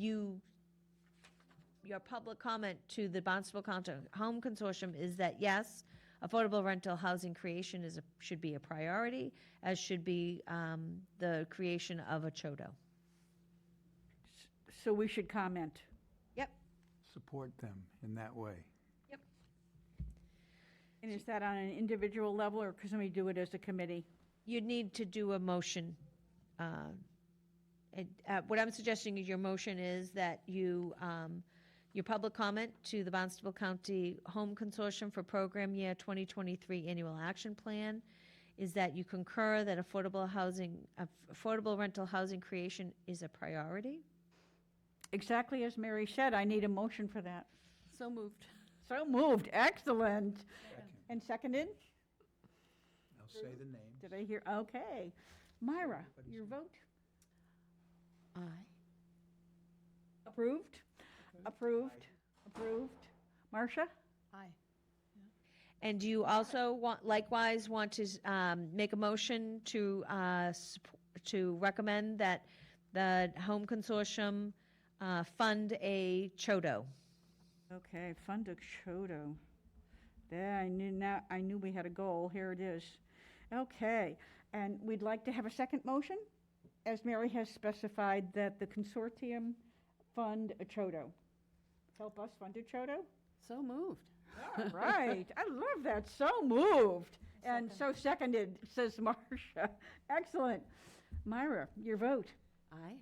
your public comment to the Barnstable County Home Consortium is that, yes, affordable rental housing creation should be a priority, as should be the creation of a CHODO. so we should comment. Yep. Support them in that way. And is that on an individual level, or can somebody do it as a committee? You'd need to do a motion. What I'm suggesting is your motion is that your public comment to the Barnstable County Home Consortium for Program Year 2023 Annual Action Plan is that you concur that affordable rental housing creation is a priority. Exactly as Mary said, I need a motion for that. So moved. So moved, excellent. Second. And seconded? I'll say the names. Did I hear, okay. Myra, Everybody's your name. vote? Aye. Approved? Approved? Approved? Marcia? Aye. And do you also likewise want to make a motion to recommend that the Home Consortium fund a CHODO? Okay, fund a CHODO. There, I knew we had a goal, here it is. Okay, and we'd like to have a second motion, as Mary has specified that the consortium fund a CHODO. Help us fund a CHODO? So moved. Right, I love that, so moved. And so seconded, says Marcia. Excellent. Myra, your vote? Aye.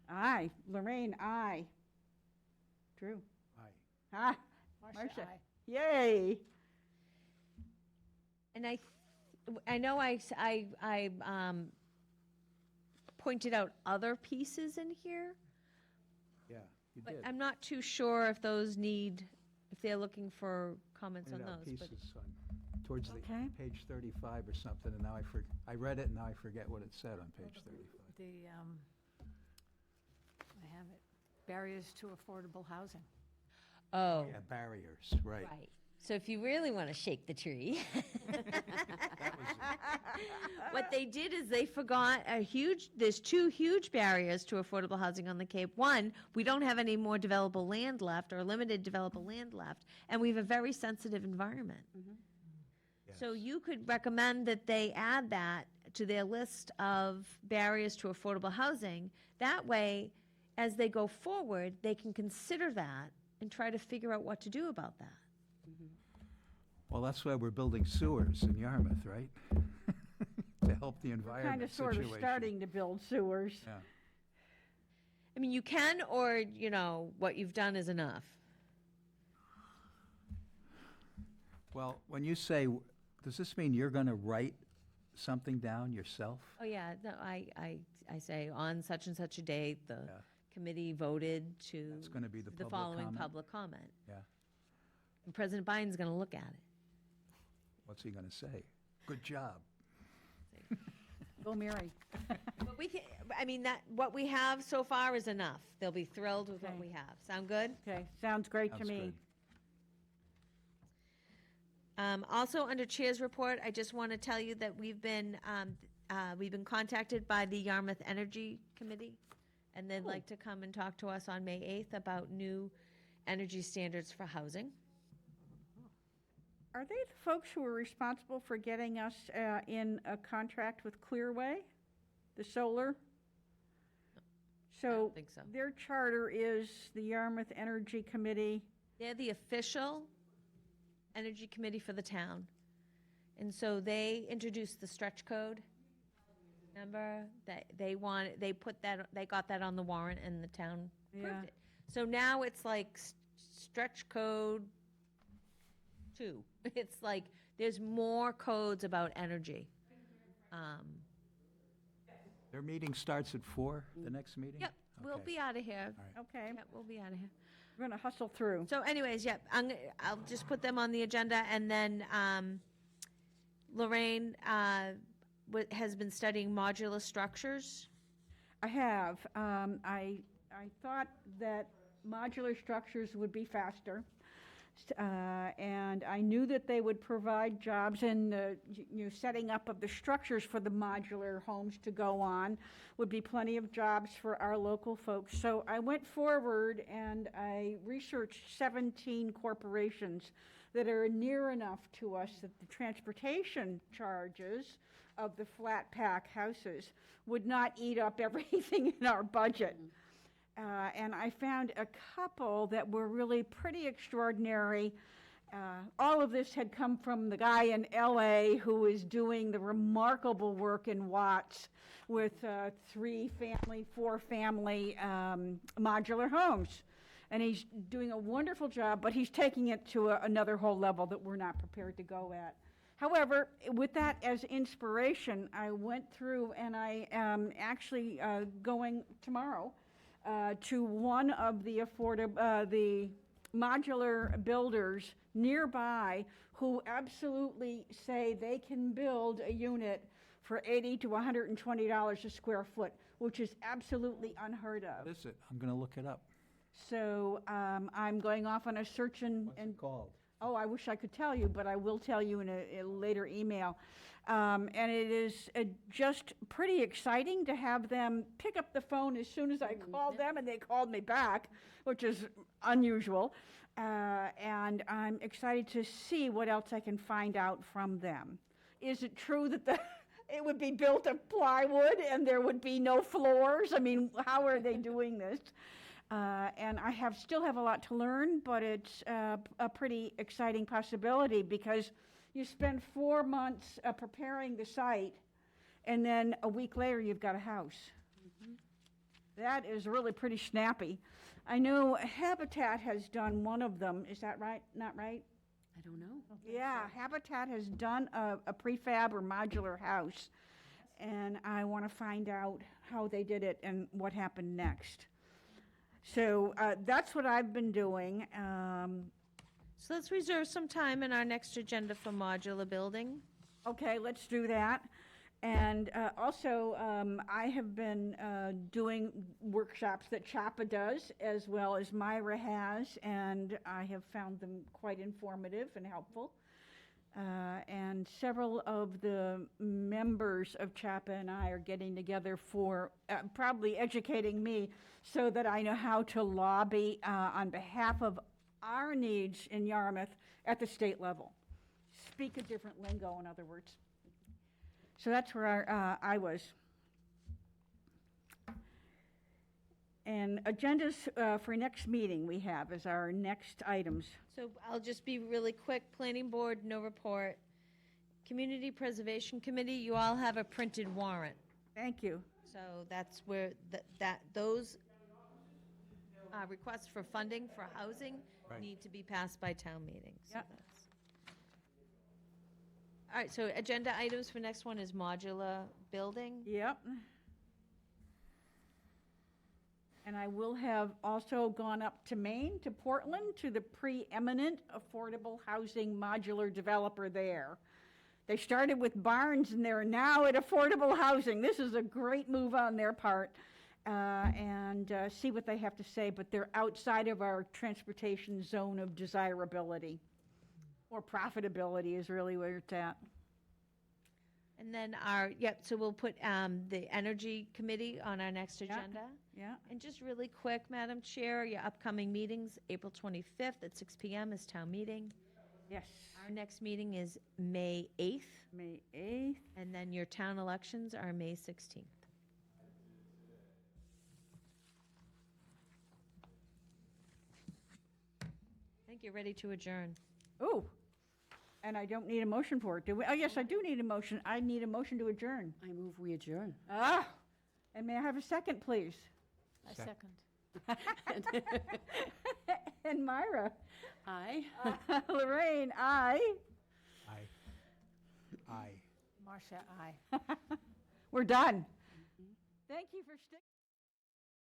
Aye. Lorraine, aye. Drew? Aye. Ah, Marcia, Marcia. aye. Yay. And I know I pointed out other pieces in here, Yeah, you but did. I'm not too sure if if they're looking for comments on Pointed out those. But pieces on, towards the Okay. page 35 or something, and now I read it, and now I forget what it said on page 35. The I have it. Barriers to affordable housing. Oh, Yeah, barriers, right. right. So if you really want to shake the tree. What they did is they forgot there's two huge barriers to affordable housing on the Cape. One, we don't have any more developable land left or limited developable land left, and we have a very sensitive environment. So you could recommend that they add that to their list of barriers to affordable housing. That way, as they go forward, they can consider that and try to figure out what to do about that. Well, that's why we're building sewers in Yarmouth, right? To help the Kind environment of sort situation. of starting to build sewers. Yeah. I mean, you can, or, what you've done is enough. Well, when you say, does this mean you're going to write something down yourself? Oh, yeah, no, I say on such and such a date, the Yeah. committee voted to. That's gonna be the public following comment? public comment. Yeah. And President Biden's going to look at it. What's he going to say? Good job. Go Mary. But we can, what we have so far is enough. They'll be thrilled with what Okay. we have. Sound good? Okay, sounds great to Sounds me. good. Also, under Chair's report, I just want to tell you that we've been contacted by the Yarmouth Energy Committee, and they'd like to come and talk to us on May 8th about new energy standards for housing. Are they the folks who are responsible for getting us in a contract with Clearway, the solar? So think so. their charter is the Yarmouth Energy Committee. They're the official energy committee for the town. And so they introduced the stretch code. Remember that they got that on the warrant and the town approved Yeah. it. So now it's like stretch code 2. It's like there's more codes about energy. Their meeting starts at 4, the next meeting? Yep, we'll Okay. be out of here. Okay, Yep, we'll be out of here. we're going to hustle through. So anyways, yep, I'll just put them on the agenda, and then Lorraine has been studying modular structures. I have. I thought that modular structures would be faster. And I knew that they would provide jobs in the, setting up of the structures for the modular homes to go on would be plenty of jobs for our local folks. So I went forward and I researched 17 corporations that are near enough to us that the transportation charges of the flat pack houses would not eat up everything in our budget. And I found a couple that were really pretty extraordinary. All of this had come from the guy in LA who is doing the remarkable work in Watts with 3-family, 4-family modular homes. And he's doing a wonderful job, but he's taking it to another whole level that we're not prepared to go at. However, with that as inspiration, I went through and I am actually going tomorrow to one of the the modular builders nearby who absolutely say they can build a unit for $80 to $120 a square foot, which is absolutely unheard of. What is it? I'm going to look it up. So I'm going off on a search and What's it called? oh, I wish I could tell you, but I will tell you in a later email. And it is just pretty exciting to have them pick up the phone as soon as I called them, and they called me back, which is unusual. And I'm excited to see what else I can find out from them. Is it true that it would be built of plywood and there would be no floors? I mean, how are they doing this? And I still have a lot to learn, but it's a pretty exciting possibility because you spend 4 months preparing the site, and then a week later you've got a house. That is really pretty snappy. I know Habitat has done one of them. Is that right? Not right? I don't know. Yeah, Habitat has done a prefab or modular house, and I want to find out how they did it and what happened next. So that's what I've been doing. So let's reserve some time in our next agenda for modular building. Okay, let's do that. And also, I have been doing workshops that CHAPA does, as well as Myra has, and I have found them quite informative and helpful. And several of the members of CHAPA and I are getting together for probably educating me so that I know how to lobby on behalf of our needs in Yarmouth at the state level. Speak a different lingo, in other words. So that's where I was. And agendas for next meeting we have as our next items. So I'll just be really quick. Planning Board, no report. Community Preservation Committee, you all have a printed warrant. Thank you. So that's where those requests for funding for housing Right. need to be passed by town meeting. So Yep. that's- All right, so agenda items for next one is modular building. Yep. And I will have also gone up to Maine, to Portland, to the preeminent affordable housing modular developer there. They started with barns and they're now at affordable housing. This is a great move on their part. And see what they have to say, but they're outside of our transportation zone of desirability. Or profitability is really where it's at. And then so we'll put the Energy Committee on our next agenda. Yeah, And just really quick, Madam Chair, your upcoming meetings, April 25th at 6 PM is town meeting. yes. Our next meeting is May 8th, May 8th. and then your town elections are May 16th. I think you're ready to adjourn. Oh, and I don't need a motion for it, do we? Oh, yes, I do need a motion. I need a motion to adjourn. I move we adjourn. Ah, and may I have a second, please? I Sec- second. And Myra? Aye. Lorraine, aye. Aye. Marcia, aye. We're done. Thank you for sticking.